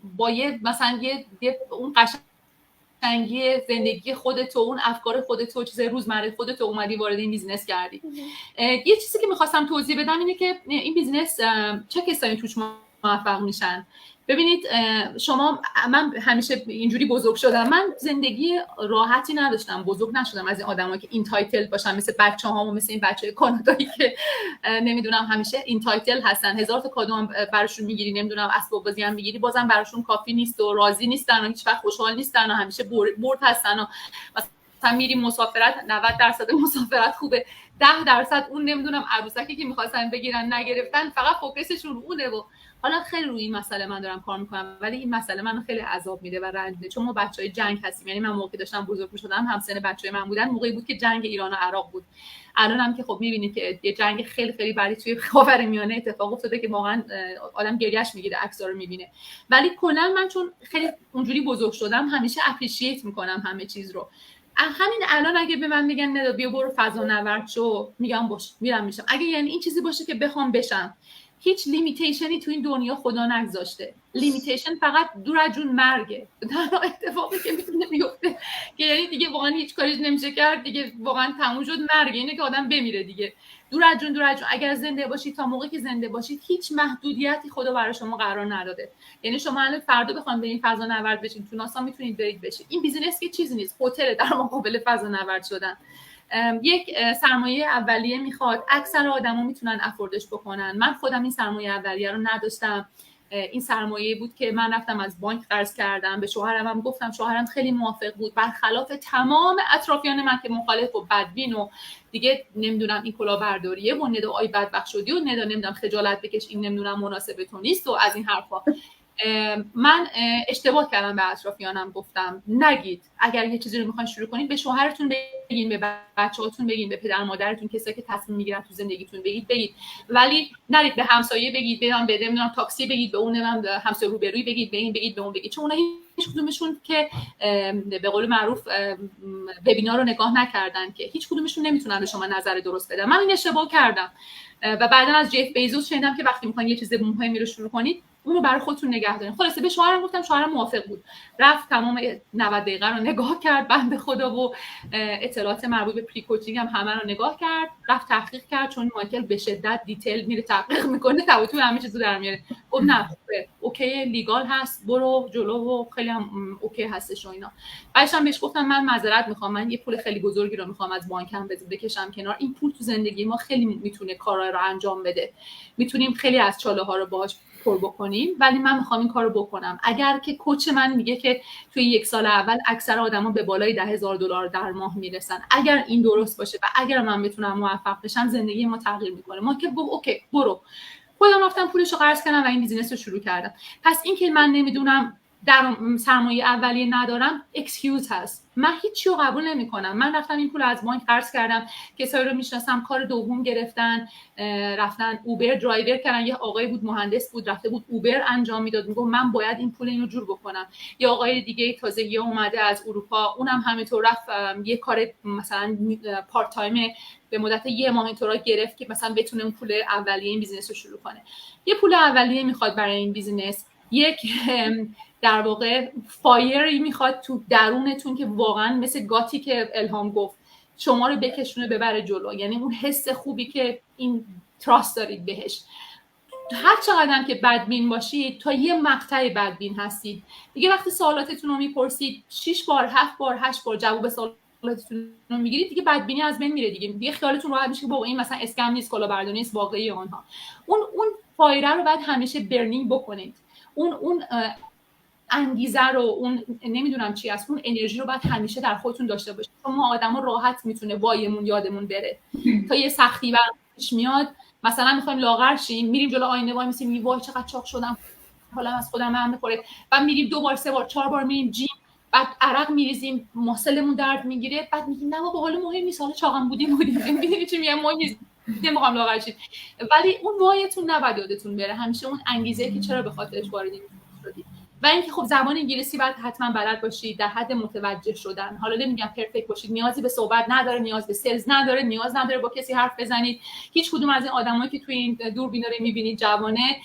با یه مثلا یه اون قشنگی زندگی خودت و اون افکار خودت و چیز روزمره خودت اومدی وارد این بیزینس کردی. یه چیزی که می‌خواستم توضیح بدم اینه که این بیزینس چه کسایی توش موفق میشن. ببینید شما، من همیشه اینجوری بزرگ شدم، من زندگی راحتی نداشتم، بزرگ نشدم از این آدمایی که این تایتل باشن مثل بچه‌هامون، مثل این بچه‌های کانادایی که نمیدونم همیشه این تایتل هستن، هزار تا کادو هم براشون میگیری، نمیدونم اسباب بازی هم میگیری، بازم براشون کافی نیست و راضی نیستن و هیچ وقت خوشحال نیستن و همیشه برد هستن و مثلا میری مسافرت 90% مسافرت خوبه، 10% اون نمیدونم عروسکی که می‌خواستن بگیرن نگرفتن، فقط فوکسشون رو اونه. و حالا خیلی روی این مسئله من دارم کار میکنم ولی این مسئله منو خیلی عذاب میده و رنج میده، چون ما بچهای جنگ هستیم. یعنی من موقعی داشتم بزرگ میشدم همسن بچهای من بودن، موقعی بود که جنگ ایران و عراق بود. الان هم که خب میبینید که یه جنگ خیلی بعدی توی خاورمیانه اتفاق افتاده که واقعا آدم گریهش میگیره عکس‌ها رو میبینه. ولی کلا من چون خیلی اونجوری بزرگ شدم همیشه اپریشییت میکنم همه چیز رو. همین الان اگه به من میگن ندا بیا برو فضانورد شو، میگم باش میرم میشم. اگه یعنی این چیزی باشه که بخوام بشم، هیچ لیمیتیشنی تو این دنیا خدا نگذاشته. لیمیتیشن فقط دور از جون مرگه. تنها اتفاقی که میتونه بیفته که یعنی دیگه واقعا هیچ کاریش نمیشه کرد دیگه، واقعا تموم شد، مرگه. اینه که آدم بمیره دیگه. دور از جون اگر زنده باشید، تا موقعی که زنده باشید هیچ محدودیتی خدا برای شما قرار نداده. یعنی شما الان فردا بخواید به این فضانورد بشین تو ناسا میتونید برید بشید. این بیزینس که چیزی نیست، هتل در مقابل فضانورد شدن. یک سرمایه اولیه میخواد، اکثر آدما میتونن افوردش بکنن. من خودم این سرمایه اولیه رو نداشتم. این سرمایه بود که من رفتم از بانک قرض کردم، به شوهرم هم گفتم، شوهرم خیلی موافق بود، برخلاف تمام اطرافیان من که مخالف و بدبین و دیگه نمیدونم این کلاهبرداریه و ندا آی بدبخت شدی و ندا نمیدونم خجالت بکش، این نمیدونم مناسب تو نیست و از این حرفا. من اشتباه کردم، به اطرافیانم گفتم نگید، اگر یه چیزی رو میخواین شروع کنید به شوهرتون بگین، به بچه‌هاتون بگین، به پدر مادرتون، کسایی که تصمیم میگیرن تو زندگیتون بگید، ولی نرید به همسایه بگید، نمیدونم تاکسی بگید، به اون نمیدونم همسایه روبرویی بگید، به این بگید، به اون بگید، چون اونها هیچ کدومشون که به قول معروف وبینار رو نگاه نکردن که هیچ کدومشون نمیتونن به شما نظر درست بدن. من این اشتباه کردم و بعداً از جف بیزوس شنیدم که وقتی میخواین یه چیز مهمی رو شروع کنید اون رو برای خودتون نگه دارین. خلاصه به شوهرم گفتم، شوهرم موافق بود، رفت تمام 90 دقیقه رو نگاه کرد بنده خدا و اطلاعات مربوط به پری کوچینگ هم همه رو نگاه کرد، رفت تحقیق کرد، چون مایکل به شدت دیتیل میره تحقیق میکنه، توتون همه چیزو در میاره. گفت نه اوکی، لیگال هست، برو جلو و خیلی هم اوکی هستش و اینا. بعدش بهش گفتم من معذرت میخوام، من یه پول خیلی بزرگی رو میخوام از بانکم بکشم کنار، این پول تو زندگی ما خیلی میتونه کارا رو انجام بده، میتونیم خیلی از چاله ها رو باهاش پر بکنیم، ولی من میخوام این کارو بکنم. اگر که کوچ من میگه که توی 1 سال اول اکثر آدما به بالای $10,000 در ماه میرسن، اگر این درست باشه و اگر من بتونم موفق بشم زندگی ما تغییر میکنه. ما که گفت اوکی برو، خودم رفتم پولشو قرض کردم و این بیزینس رو شروع کردم. پس این که من نمیدونم در سرمایه اولیه ندارم اکسکیوز هست، من هیچی رو قبول نمی‌کنم. من رفتم این پول از بانک قرض کردم، کسایی رو میشناسم کار دوم گرفتن، رفتن اوبر درایور کردن. یه آقای بود مهندس بود، رفته بود اوبر انجام میداد، میگه من باید این پول اینو جور بکنم. یه آقای دیگه تازگی اومده از اروپا، اونم همینطور رفت یه کار مثلا پارت تایم به مدت 1 ماه اینطورا گرفت که مثلا بتونه اون پول اولیه این بیزینس رو شروع کنه. یه پول اولیه میخواد برای این بیزینس، یک در واقع فایری میخواد تو درونتون که واقعا مثل گاتی که الهام گفت شما رو بکشونه ببره جلو، یعنی اون حس خوبی که این تراست دارید بهش. هر چقدر که بدبین باشید تا یه مقطع بدبین هستید دیگه. وقتی سوالاتتون رو میپرسید 6 بار 7 بار 8 بار جواب سوال اطلاعاتتون رو میگیرید دیگه بدبینی از بین میره دیگه خیالتون راحت میشه که بابا این مثلا اسکم نیست، کلاهبرداری نیست، واقعی آنها. اون فایره رو بعد همیشه برنینگ بکنید. اون انگیزه رو، اون نمیدونم چی است، اون انرژی رو باید همیشه در خودتون داشته باشید. ما آدما راحت میتونه وایمون یادمون بره تا یه سختی برش میاد، مثلا میخوایم لاغر شیم، میریم جلو آینه وای میسیم میگیم وای چقدر چاق شدم، حالا از خودم هم میخوره، بعد میریم 2 بار 3 بار 4 بار میریم جیم، بعد عرق میریزیم، مفصلمون درد میگیره، بعد میگیم نه بابا حالا مهم نیست، حالا چاقم بودیم میدونی چی میگم، مهم نیست نمیخوام لاغر شیم. ولی اون وایتون نباید یادتون بره، همیشه اون انگیزه که چرا به خاطرش وارد شدید. و اینکه خب زبان انگلیسی باید حتما بلد باشید در حد متوجه شدن. حالا نمیگم پرفکت باشید، نیازی به صحبت نداره، نیاز به سلز نداره، نیاز نداره با کسی حرف بزنید. هیچ کدوم از این آدمایی که توی این دوربینا رو می‌بینید، جوانه،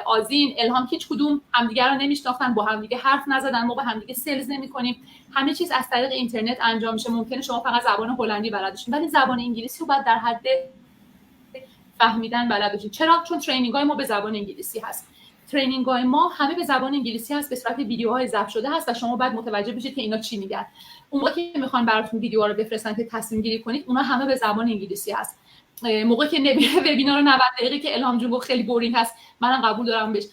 آذین، الهام، هیچ کدوم همدیگه رو نمی‌شناختن، با همدیگه حرف نزدن، ما با همدیگه سلز نمی‌کنیم، همه چیز از طریق اینترنت انجام میشه. ممکنه شما فقط زبان هلندی بلد باشید ولی زبان انگلیسی رو باید در حد فهمیدن بلد باشید. چرا؟ چون ترینینگ‌های ما به زبان انگلیسی هست. ترینینگ‌های ما همه به زبان انگلیسی هست، به صورت ویدیوهای ضبط شده هست و شما باید متوجه بشید که اینا چی میگن. اون موقعی که میخوان براتون ویدیوها رو بفرستن که تصمیم گیری کنید، اونا همه به زبان انگلیسی هست. موقعی که وبینار 90 دقیقه که الهام جون گفت خیلی بورینگ هست، منم قبول دارم بهش،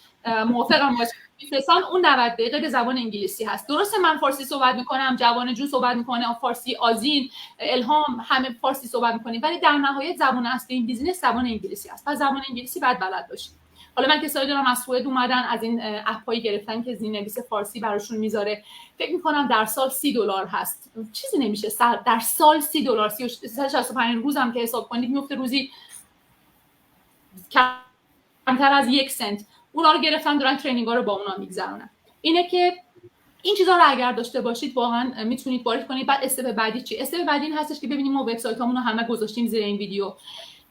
موافقم باش، میفرستن اون 90 دقیقه به زبان انگلیسی هست. درسته من فارسی صحبت میکنم، جوان جون صحبت میکنه فارسی، آذین، الهام همه فارسی صحبت میکنیم، ولی در نهایت زبان اصلی این بیزینس زبان انگلیسی است و زبان انگلیسی باید بلد باشید. حالا من کسایی دارم از سوئد اومدن، از این اپ‌هایی گرفتن که زیرنویس فارسی براشون میذاره، فکر میکنم در سال $30 هست، چیزی نمیشه در سال $30، 365 روزم که حساب کنید میفته روزی کمتر از 1 سنت. اونا رو گرفتن دارن ترینینگ‌ها رو با اونا میگذرونن. اینه که این چیزا رو اگر داشته باشید واقعا میتونید وارد کنید. بعد استپ بعدی چی؟ استپ بعدی این هستش که ببینیم ما وبسایتامون رو همه گذاشتیم زیر این ویدیو.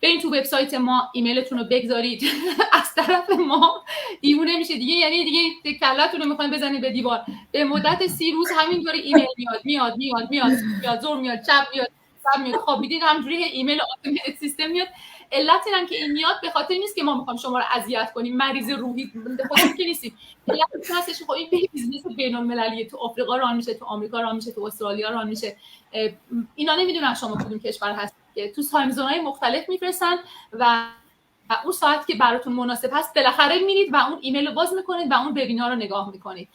برید تو وبسایت ما، ایمیلتون رو بگذارید. از طرف ما دیوونه میشه دیگه، یعنی دیگه کلاتون رو میخواین بزنید به دیوار. به مدت 30 روز همینطوری ایمیل میاد زور میاد، چپ میاد خب میدید همجوری ایمیل اتومات سیستم میاد. علت اینم که این میاد به خاطر نیست که ما میخوایم شما رو اذیت کنیم، مریض روحی خودمون که نیستیم. علت هستش خب این بیزنس بین‌المللیه، تو آفریقا ران میشه، تو آمریکا ران میشه، تو استرالیا ران میشه. اینا نمیدونن شما کدوم کشور هست، تو تایم زون‌های مختلف میفرستن و اون ساعت که براتون مناسب هست بالاخره میرید و اون ایمیل رو باز میکنید و اون وبینار رو نگاه میکنید.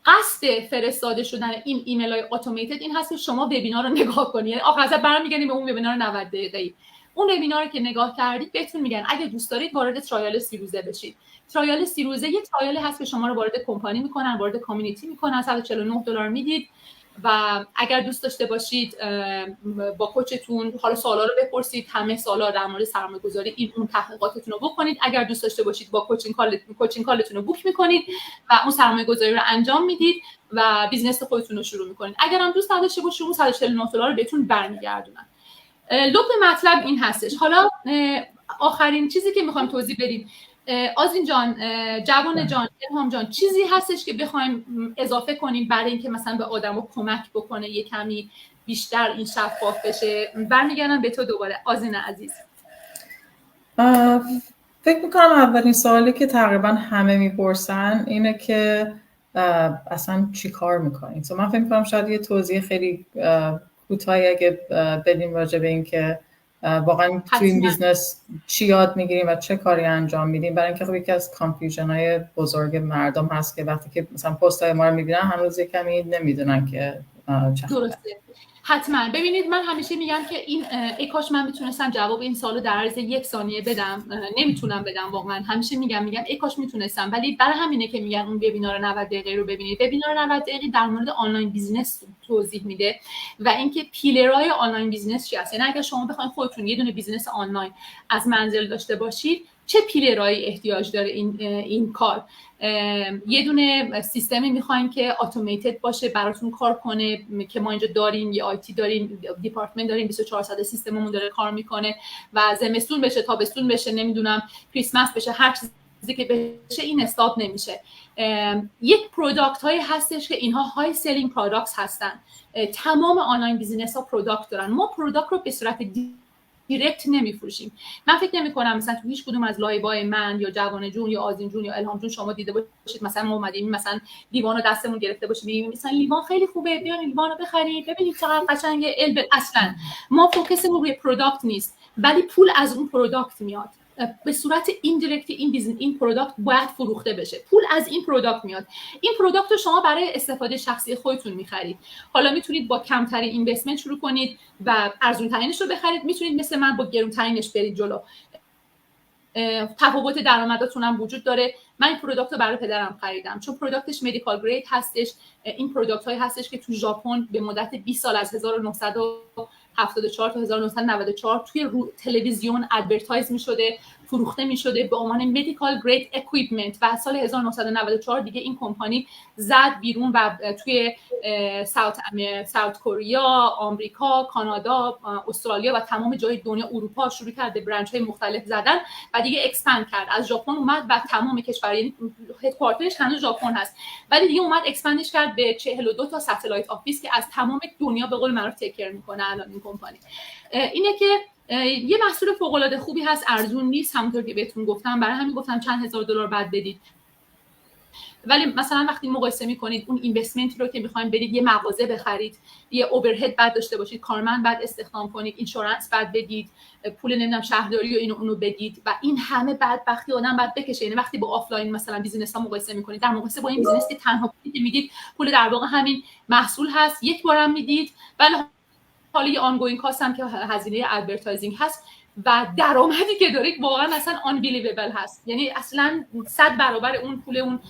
قصد فرستاده شدن این ایمیل‌های اتوماتد این هست که شما وبینار رو نگاه کنید، یعنی آخر برمیگردید به اون وبینار 90 دقیقه‌ای. اون وبینار رو که نگاه کردید بهتون میگن اگه دوست دارید وارد ترایل 30 روزه بشید. ترایل 30 روزه یه ترایل هست که شما رو وارد کمپانی میکنن، وارد کامیونیتی میکنن، $149 میدید و اگر دوست داشته باشید با کوچتون حالا سوالا رو بپرسید، همه سوالا در مورد سرمایه‌گذاری این اون تحقیقاتتون رو بکنید. اگر دوست داشته باشید با کوچینگ کالتون رو بوک میکنید و اون سرمایه‌گذاری رو انجام میدید و بیزنس خودتون رو شروع میکنید. اگر هم دوست نداشته باشید اون $149 رو بهتون برمیگردونن. لب مطلب این هستش. حالا آخرین چیزی که میخوایم توضیح بدیم، آذین جان، جوان جان، الهام جان، چیزی هستش که بخوایم اضافه کنیم برای اینکه مثلا به آدمو کمک بکنه یه کمی بیشتر این شفاف بشه؟ برمیگردم به تو دوباره آذین عزیز. فکر میکنم اولین سوالی که تقریبا همه میپرسن اینه که اصلا چی کار میکنید؟ من فکر میکنم شاید یه توضیح خیلی کوتاهی اگه بدیم راجع به این که واقعا توی این بیزنس چی یاد میگیریم و چه کاری انجام میدیم، برای اینکه خب یکی از کانفیوژن های بزرگ مردم هست که وقتی که مثلا پست های ما رو میبینن هنوز کمی نمیدونن که چه درسته. حتما ببینید من همیشه میگم که این ای کاش من میتونستم جواب این سوالو در عرض 1 ثانیه بدم، نمیتونم بدم واقعا. همیشه میگم ای کاش میتونستم، ولی برای همینه که میگن اون وبینار 90 دقیقه رو ببینید. وبینار 90 دقیقه در مورد آنلاین بیزنس توضیح میده و اینکه پیلرهای آنلاین بیزنس چی هست. یعنی اگه شما بخواید خودتون یه دونه بیزنس آنلاین از منزل داشته باشید چه پیلرهایی احتیاج داره این کار. یه دونه سیستمی میخوایم که اتوماتد باشه براتون کار کنه که ما اینجا داریم، یه آیتی داریم، دیپارتمنت داریم، 24 ساعته سیستممون داره کار میکنه و زمستون بشه، تابستون بشه، نمیدونم کریسمس بشه، هر چیزی که بشه این استاپ نمیشه. یک پروداکت هایی هستش که اینها های سیلینگ پروداکتس هستن. تمام آنلاین بیزینس ها پروداکت دارن. ما پروداکت رو به صورت دایرکت نمیفروشیم. من فکر نمی‌کنم مثلا تو هیچ کدوم از لایوهای من یا جوان جون یا آذین جون یا الهام جون شما دیده باشید مثلا ما اومدیم مثلا لیوانو دستمون گرفته باشیم میگیم مثلا لیوان خیلی خوبه بیاین لیوانو بخرید ببینید چقدر قشنگه. اصلا ما فوکسمون روی پروداکت نیست، ولی پول از اون پروداکت میاد به صورت ایندایرکت. این پروداکت باید فروخته بشه، پول از این پروداکت میاد. این پروداکت رو شما برای استفاده شخصی خودتون میخرید. حالا میتونید با کمترین اینوستمنت شروع کنید و ارزون ترینش رو بخرید، میتونید مثل من با گرون ترینش برید جلو. تفاوت درآمداتون هم وجود داره. من این پروداکت رو برای پدرم خریدم چون پروداکتش مدیکال گرید هستش. این پروداکت هایی هستش که تو ژاپن به مدت 20 سال از 1974 تا 1994 توی تلویزیون ادورتایز می‌شده، فروخته می‌شده به عنوان مدیکال گرید اکویپمنت و سال 1994 دیگه این کمپانی زد بیرون و توی ساوت کره، آمریکا، کانادا، استرالیا و تمام جای دنیا، اروپا شروع کرد به برنچ‌های مختلف زدن و دیگه اکسپند کرد. از ژاپن اومد و تمام کشورها، یعنی هدکوارترش هنوز ژاپن هست ولی دیگه اومد اکسپندش کرد به 42 تا ستلایت آفیس که از تمام دنیا به قول معروف تیکر میکنه الان این کمپانی. اینه که یه محصول فوق العاده خوبی هست، ارزون نیست همونطور که بهتون گفتم، برای همین گفتم چند هزار دلار بعد بدید. ولی مثلا وقتی مقایسه میکنید اون اینوستمنتی رو که میخواین بدید، یه مغازه بخرید، یه اوورهد بعد داشته باشید، کارمند بعد استخدام کنید، اینشورنس بعد بدید، پول نمیدونم شهرداری و اینو اونو بدید و این همه بدبختی آدم بعد بکشه. یعنی وقتی با آفلاین مثلا بیزینس ها مقایسه میکنید، در مقایسه با این بیزینس که تنها پولی که میدید پول در واقع همین محصول هست، یک بارم میدید، ولی حالا یه آنگوینگ کاست هم که هزینه ادورتایزینگ هست و درآمدی که دارید واقعا اصلا unbelievable هست. یعنی اصلا 100 برابر اون پول اون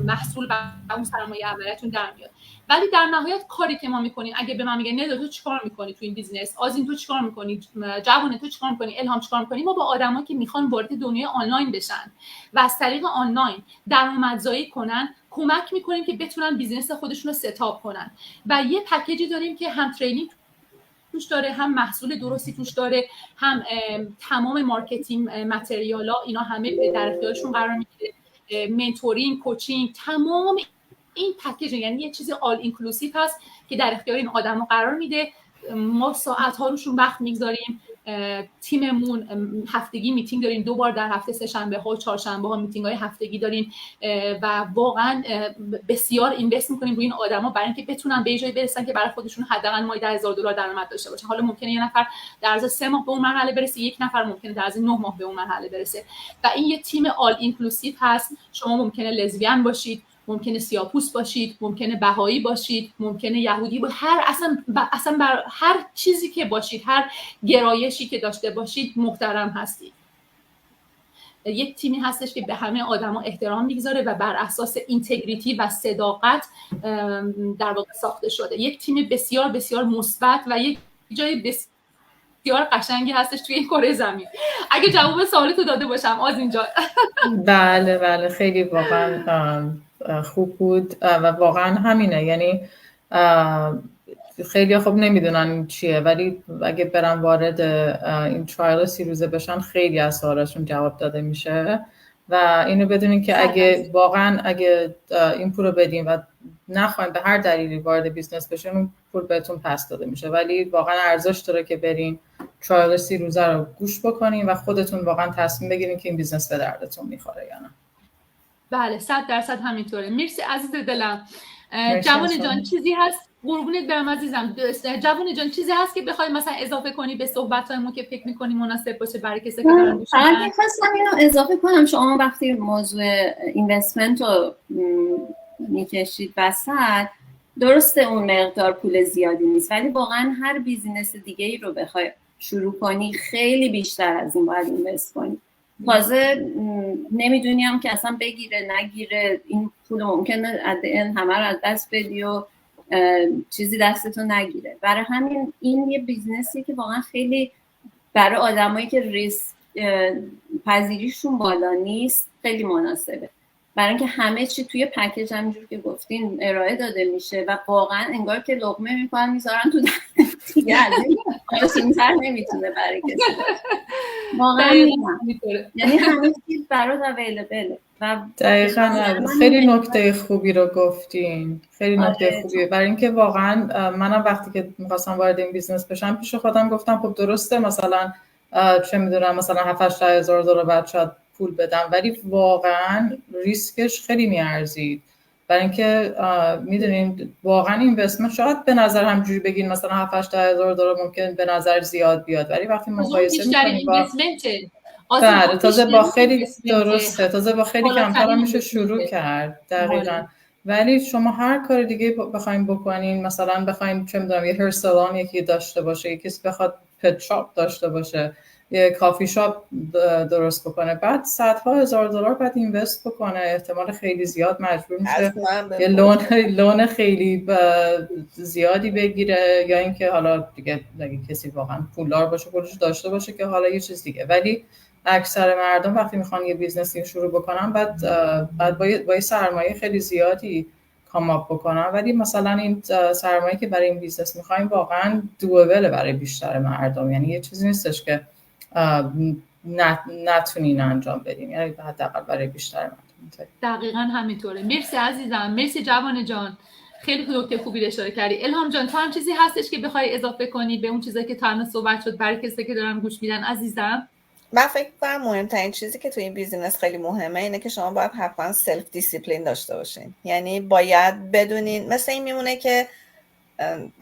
محصول و اون سرمایه اولیه‌تون در میاد. ولی در نهایت کاری که ما میکنیم، اگه به من میگن نه تو چیکار میکنی تو این بیزینس، آذین تو چیکار میکنی، جوونه تو چیکار میکنی، الهام چیکار میکنی، ما با آدمایی که میخوان وارد دنیای آنلاین بشن و از طریق آنلاین درآمدزایی کنن کمک میکنیم که بتونن بیزینس خودشون رو ستاپ کنن. و یه پکیجی داریم که هم ترینینگ توش داره، هم محصول درستی توش داره، هم تمام مارکتینگ متریالا اینا همه در اختیارشون قرار میگیره، منتورینگ، کوچینگ، تمام این پکیج یعنی یه چیزی آل اینکلوسیو هست که در اختیار این آدما قرار میده. ما ساعت‌ها روشون وقت میگذاریم. تیممون هفتگی میتینگ داریم، 2 بار در هفته، سه شنبه ها و چهارشنبه ها میتینگ های هفتگی داریم و واقعا بسیار اینوست میکنیم روی این آدما برای اینکه بتونن به جایی برسن که برای خودشون حداقل ماهی $10,000 درآمد داشته باشن. حالا ممکنه یه نفر در عرض 3 ماه به اون مرحله برسه، یک نفر ممکنه در عرض 9 ماه به اون مرحله برسه و این یه تیم آل اینکلوسیو هست. شما ممکنه لزبیان باشید، ممکنه سیاه‌پوست باشید، ممکنه بهایی باشید، ممکنه یهودی باشید، اصلا بر هر چیزی که باشید، هر گرایشی که داشته باشید محترم هستید. یک تیمی هستش که به همه آدما احترام میگذاره و بر اساس اینتگریتی و صداقت در واقع ساخته شده. یک تیم بسیار بسیار مثبت و یک جای بسیار قشنگی هستش توی این کره زمین. اگه جواب سوالتو داده باشم آذین جان. بله خیلی واقعا خوب بود و واقعا همینه. یعنی خیلی خوب نمیدونن چیه ولی اگه برن وارد این ترایل 30 روزه بشن خیلی از سوالاشون جواب داده میشه و اینو بدونین که اگه واقعا این پول رو بدین و نخواین به هر دلیلی وارد بیزنس بشین اون پول بهتون پس داده میشه، ولی واقعا ارزش داره که برین ترایل 30 روزه رو گوش بکنین و خودتون واقعا تصمیم بگیرین که این بیزنس به دردتون میخوره یا نه. بله 100% همینطوره. مرسی عزیز دلم. جوان جان چیزی هست؟ قربونت برم عزیزم. جوان جان چیزی هست که بخوای مثلا اضافه کنی به صحبت‌هامون که فکر می‌کنی مناسب باشه برای کسی که دارن گوش میدن؟ من خواستم اینو اضافه کنم. شما وقتی موضوع اینوستمنت رو میکشید وسط، درسته اون مقدار پول زیادی نیست ولی واقعا هر بیزینس دیگه‌ای رو بخوای شروع کنی خیلی بیشتر از این باید اینوست کنی. تازه نمیدونیم که اصلا بگیره نگیره، این پول ممکنه همه رو از دست بدی و چیزی دستتون نگیره. برای همین این یه بیزنسی که واقعا خیلی برای آدمایی که ریسک پذیریشون بالا نیست خیلی مناسبه، برای اینکه همه چی توی پکیج همینجور که گفتین ارائه داده میشه و واقعا انگار که لقمه میکنن میذارن تو دیگه آسون‌تر نمیتونه برای کسی واقعا یعنی همه چیز برات اویلیبله. دقیقاً خیلی نکته خوبی رو گفتین، خیلی نکته خوبیه، برای اینکه واقعا منم وقتی که می‌خواستم وارد این بیزنس بشم پیش خودم گفتم خب درسته مثلا چه میدونم مثلا 7-8 هزار دلار بعد شاید پول بدم، ولی واقعا ریسکش خیلی میارزید. برای اینکه میدونین واقعا اینوستمنت شاید به نظر همجوری بگین مثلا 7-8 هزار دلار ممکن به نظر زیاد بیاد، ولی وقتی مقایسه میکنیم با تازه با خیلی درسته، تازه با خیلی کمتر میشه شروع کرد. دقیقاً. ولی شما هر کار دیگه بخواید بکنین، مثلا بخواید چه میدونم یه هیر سالن یکی داشته باشه، یکی بخواد پت شاپ داشته باشه، یه کافی شاپ درست بکنه، بعد صدها هزار دلار بعد اینوست بکنه، احتمال خیلی زیاد مجبور میشه یه لون خیلی زیادی بگیره، یا اینکه حالا دیگه کسی واقعا پولدار باشه پولش داشته باشه که حالا یه چیز دیگه. ولی اکثر مردم وقتی میخوان یه بیزنسی شروع بکنن بعد با یه سرمایه خیلی زیادی کاماپ بکنن، ولی مثلا این سرمایه که برای این بیزنس میخوایم واقعا دوبله برای بیشتر مردم، یعنی یه چیزی نیستش که نتونین انجام بدین، یعنی حداقل برای بیشتر مردم. دقیقاً همینطوره. مرسی عزیزم، مرسی جوان جان، خیلی نکته خوبی اشاره کردی. الهام جان تو هم چیزی هستش که بخوای اضافه کنی به اون چیزایی که تا الان صحبت شد برای کسی که دارن گوش میدن عزیزم؟ من فکر کنم مهمترین چیزی که تو این بیزینس خیلی مهمه اینه که شما باید حتما سلف دیسیپلین داشته باشین. یعنی باید بدونین، مثل این میمونه که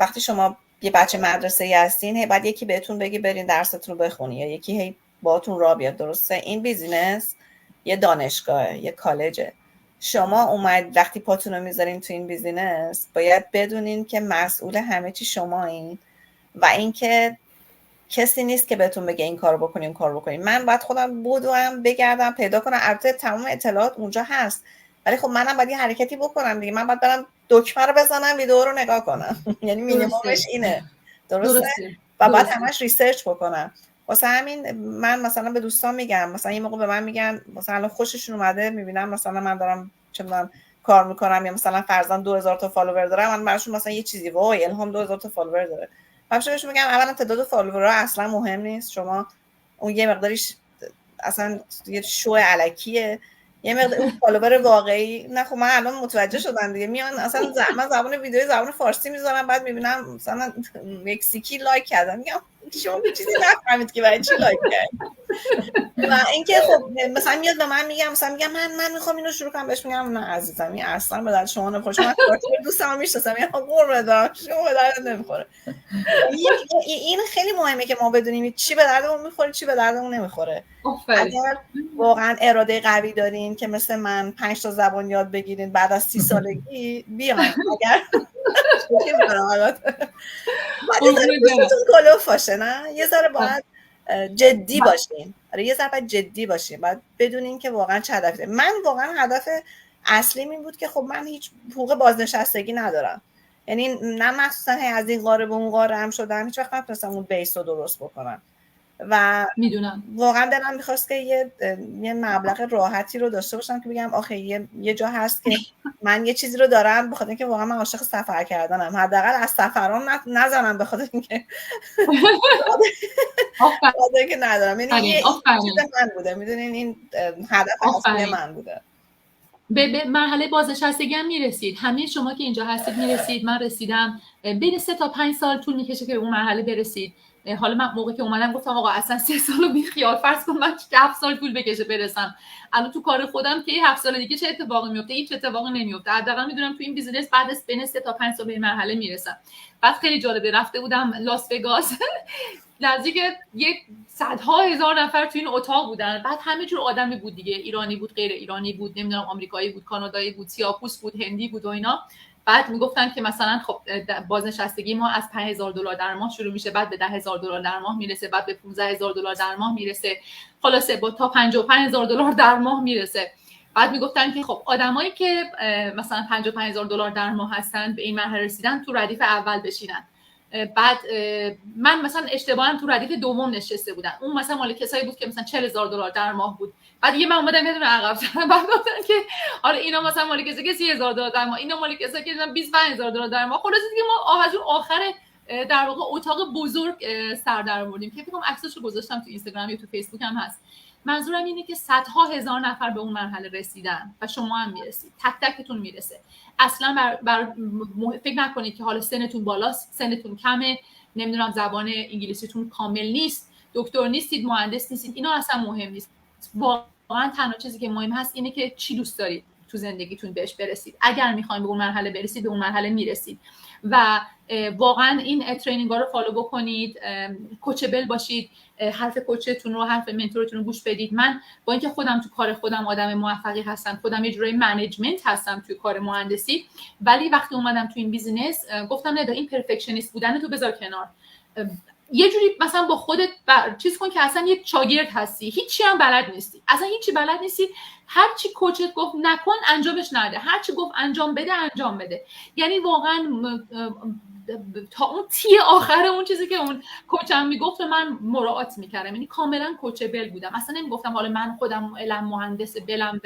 وقتی شما یه بچه مدرسه‌ای هستین هی بعد یکی بهتون بگی برین درستون رو بخونی، یا یکی هی باهاتون راه بیاد. درسته؟ این بیزینس یه دانشگاهه، یه کالجه. شما وقتی پاتون رو میذارین تو این بیزینس باید بدونین که مسئول همه چی شمایین و اینکه کسی نیست که بهتون بگه این کارو بکنین اون کارو بکنین. من باید خودم بدوم بگردم پیدا کنم، البته تمام اطلاعات اونجا هست، ولی خب منم باید یه حرکتی بکنم دیگه. من باید برم دکمه رو بزنم، ویدیو رو نگاه کنم. یعنی مینیممش اینه. درسته؟ و باید همش ریسرچ بکنم. واسه همین من مثلا به دوستان میگم، مثلا یه موقع به من میگن مثلا خوششون اومده میبینم مثلا من دارم چه میدونم کار میکنم، یا مثلا فرضاً 2000 تا فالوور دارم، من براشون مثلا یه چیزی وای الهام 2000 تا فالوور داره، همش بهش میگم اولا تعداد فالوورها اصلا مهم نیست، شما اون یه مقداریش اصلا یه شو الکیه، یه مقدار اون فالوور واقعی نه. خب من الان متوجه شدم دیگه، میان اصلا من زبان ویدیو زبان فارسی میذارم، بعد میبینم مثلا مکزیکی لایک کردم، میگم شما چیزی نفهمید که برای چی لایک کردید. و اینکه خب مثلا میاد به من میگم مثلا میگم من میخوام اینو شروع کنم، بهش میگم نه عزیزم این اصلا به درد شما نمیخوره، شما دوستم میشناسم میگم قربونت برم شما به درد نمیخوره. این خیلی مهمه که ما بدونیم چی به دردمون میخوره چی به دردمون نمیخوره. اگر واقعا اراده قوی دارین که مثل من 5 تا زبان یاد بگیرین بعد از 30 سالگی بیاین، اگر کلوف باشه نه یه ذره باید جدی باشین. آره یه ذره جدی باشین، باید بدونین که واقعا چه هدفی. من واقعا هدف اصلیم این بود که خب من هیچ حقوق بازنشستگی ندارم، یعنی نه مخصوصا از این قاره به اون قاره هم شدم، هیچ وقت نتونستم اون بیس رو درست بکنم و میدونم واقعا دلم میخواست که یه مبلغ راحتی رو داشته باشم که بگم آخه یه جا هست که من یه چیزی رو دارم، بخاطر اینکه واقعا من عاشق سفر کردنم، حداقل از سفرام نزنم بخاطر اینکه آفرین که ندارم. یعنی این چیز من بوده، میدونین این هدف اصلی من بوده. به مرحله بازنشستگی هم میرسید، همه شما که اینجا هستید میرسید، من رسیدم. بین 3 تا 5 سال طول میکشه که اون مرحله برسید. حالا من موقعی که اومدم گفتم آقا اصلا 3 سالو بی خیال، فرض کن من 7 سال طول بکشه برسم. الان تو کار خودم که 7 سال دیگه چه اتفاقی میفته؟ هیچ اتفاقی نمیفته. حداقل میدونم تو این بیزینس بعد از بین 3 تا 5 سال به این مرحله میرسم. بعد خیلی جالبه، رفته بودم لاس وگاس نزدیک یک صدها هزار نفر تو این اتاق بودن، بعد همه جور آدمی بود دیگه، ایرانی بود، غیر ایرانی بود، نمیدونم آمریکایی بود، کانادایی بود، سیاه‌پوست بود، هندی بود و اینا. بعد میگفتن که مثلا خب بازنشستگی ما از $5000 در ماه شروع میشه، بعد به $10000 در ماه میرسه، بعد به $15000 در ماه میرسه، خلاصه با تا $55000 در ماه میرسه. بعد میگفتن که خب آدمایی که مثلا $55000 در ماه هستن به این مرحله رسیدن تو ردیف اول بشینن. بعد من مثلا اشتباها تو ردیف دوم نشسته بودم، اون مثلا مال کسایی بود که مثلا $40000 در ماه بود. بعد دیگه من اومدم یه دونه عقب شدم، بعد گفتن که آره اینا مثلا مال کسایی که $30000 در ماه، اینا مال کسایی که $25000 در ماه. خلاص دیگه ما از اون آخر در واقع اتاق بزرگ سر در آوردیم که فکر کنم عکساشو گذاشتم تو اینستاگرام یا تو فیسبوک هم هست. منظورم اینه که صدها هزار نفر به اون مرحله رسیدن و شما هم میرسید، تک تکتون میرسه. اصلا فکر نکنید که حالا سنتون بالاست، سنتون کمه، نمیدونم زبان انگلیسیتون کامل نیست، دکتر نیستید، مهندس نیستید، اینا اصلا مهم نیست. واقعا تنها چیزی که مهم هست اینه که چی دوست دارید تو زندگیتون بهش برسید. اگر میخواین به اون مرحله برسید، به اون مرحله میرسید. و واقعا این ترینینگ ها رو فالو بکنید، کوچبل باشید، حرف کوچتون رو، حرف منتورتون رو گوش بدید. من با اینکه خودم تو کار خودم آدم موفقی هستم، خودم یه جوری منیجمنت هستم توی کار مهندسی، ولی وقتی اومدم تو این بیزینس گفتم نه، این پرفکشنیست بودن تو بذار کنار. یه جوری مثلا با خودت چیز کن که اصلا یک شاگرد هستی، هیچی هم بلد نیستی، اصلا هیچی بلد نیستی. هر چی کوچت گفت نکن انجامش نده، هر چی گفت انجام بده انجام بده. یعنی واقعا تا اون تی آخر اون چیزی که اون کوچم میگفت من مراعات میکردم. یعنی کاملا کوچبل بودم، اصلا نمیگفتم حالا من خودم علم مهندس بلم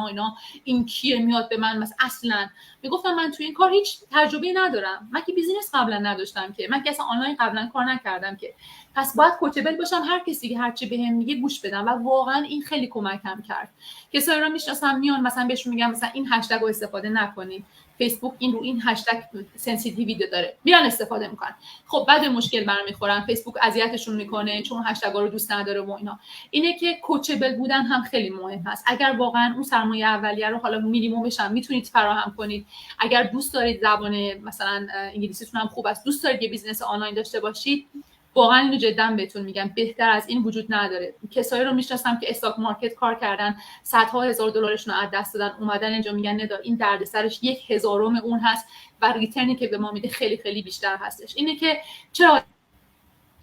اینا این کیه میاد به من مثلا. اصلا میگفتم من توی این کار هیچ تجربه ندارم، من که بیزینس قبلا نداشتم، که من که اصلا آنلاین قبلا کار نکردم، که پس باید کوچبل باشم، هر کسی که هر چی بهم میگه گوش بدم. و واقعا این خیلی کمکم کرد. کسایی رو میشناسم میان مثلا بهشون میگم مثلا این هشتگ رو استفاده نکنید، فیسبوک این هشتگ سنسیتیویتی داره، میان استفاده میکنن. خب بعد مشکل برمیخورن، فیسبوک اذیتشون میکنه چون هشتگا رو دوست نداره و اینا. اینه که کوچبل بودن هم خیلی مهم هست. اگر واقعا اون سرمایه اولیه رو حالا مینیممش هم میتونید فراهم کنید، اگر دوست دارید زبان مثلا انگلیسیتون هم خوب است، دوست دارید یه بیزنس آنلاین داشته باشید، واقعا اینو جدا بهتون میگم بهتر از این وجود نداره. کسایی رو میشناسم که استاک مارکت کار کردن، صدها هزار دلارشون رو از دست دادن، اومدن اینجا میگن ندار این دردسرش 1/1000 اون هست و ریترنی که به ما میده خیلی خیلی بیشتر هستش. اینه که چرا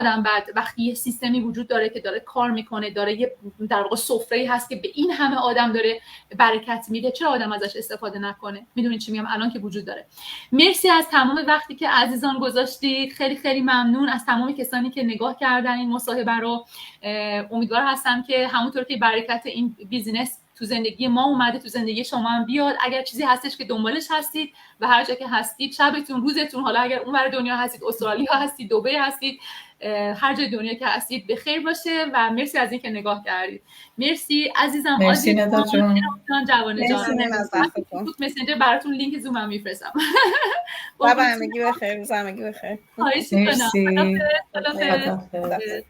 آدم بعد وقتی یه سیستمی وجود داره که داره کار میکنه، داره یه در واقع سفره‌ای هست که به این همه آدم داره برکت میده، چرا آدم ازش استفاده نکنه؟ میدونید چی میگم؟ الان که وجود داره. مرسی از تمام وقتی که عزیزان گذاشتید، خیلی خیلی ممنون از تمام کسانی که نگاه کردن این مصاحبه رو. امیدوار هستم که همونطور که برکت این بیزینس تو زندگی ما اومده تو زندگی شما هم بیاد. اگر چیزی هستش که دنبالش هستید و هر جا که هستید، شبتون روزتون، حالا اگر اونور دنیا هستید، استرالیا هستید، دبی هستید، هر جای دنیا که هستید بخیر باشه و مرسی از اینکه نگاه کردید. مرسی عزیزم. مرسی ندا جون. جوانه جان. مسنجر براتون لینک زوم هم میفرستم. بابا همگی بخیر، روز همگی بخیر. مرسی. مرسی. خدافظ.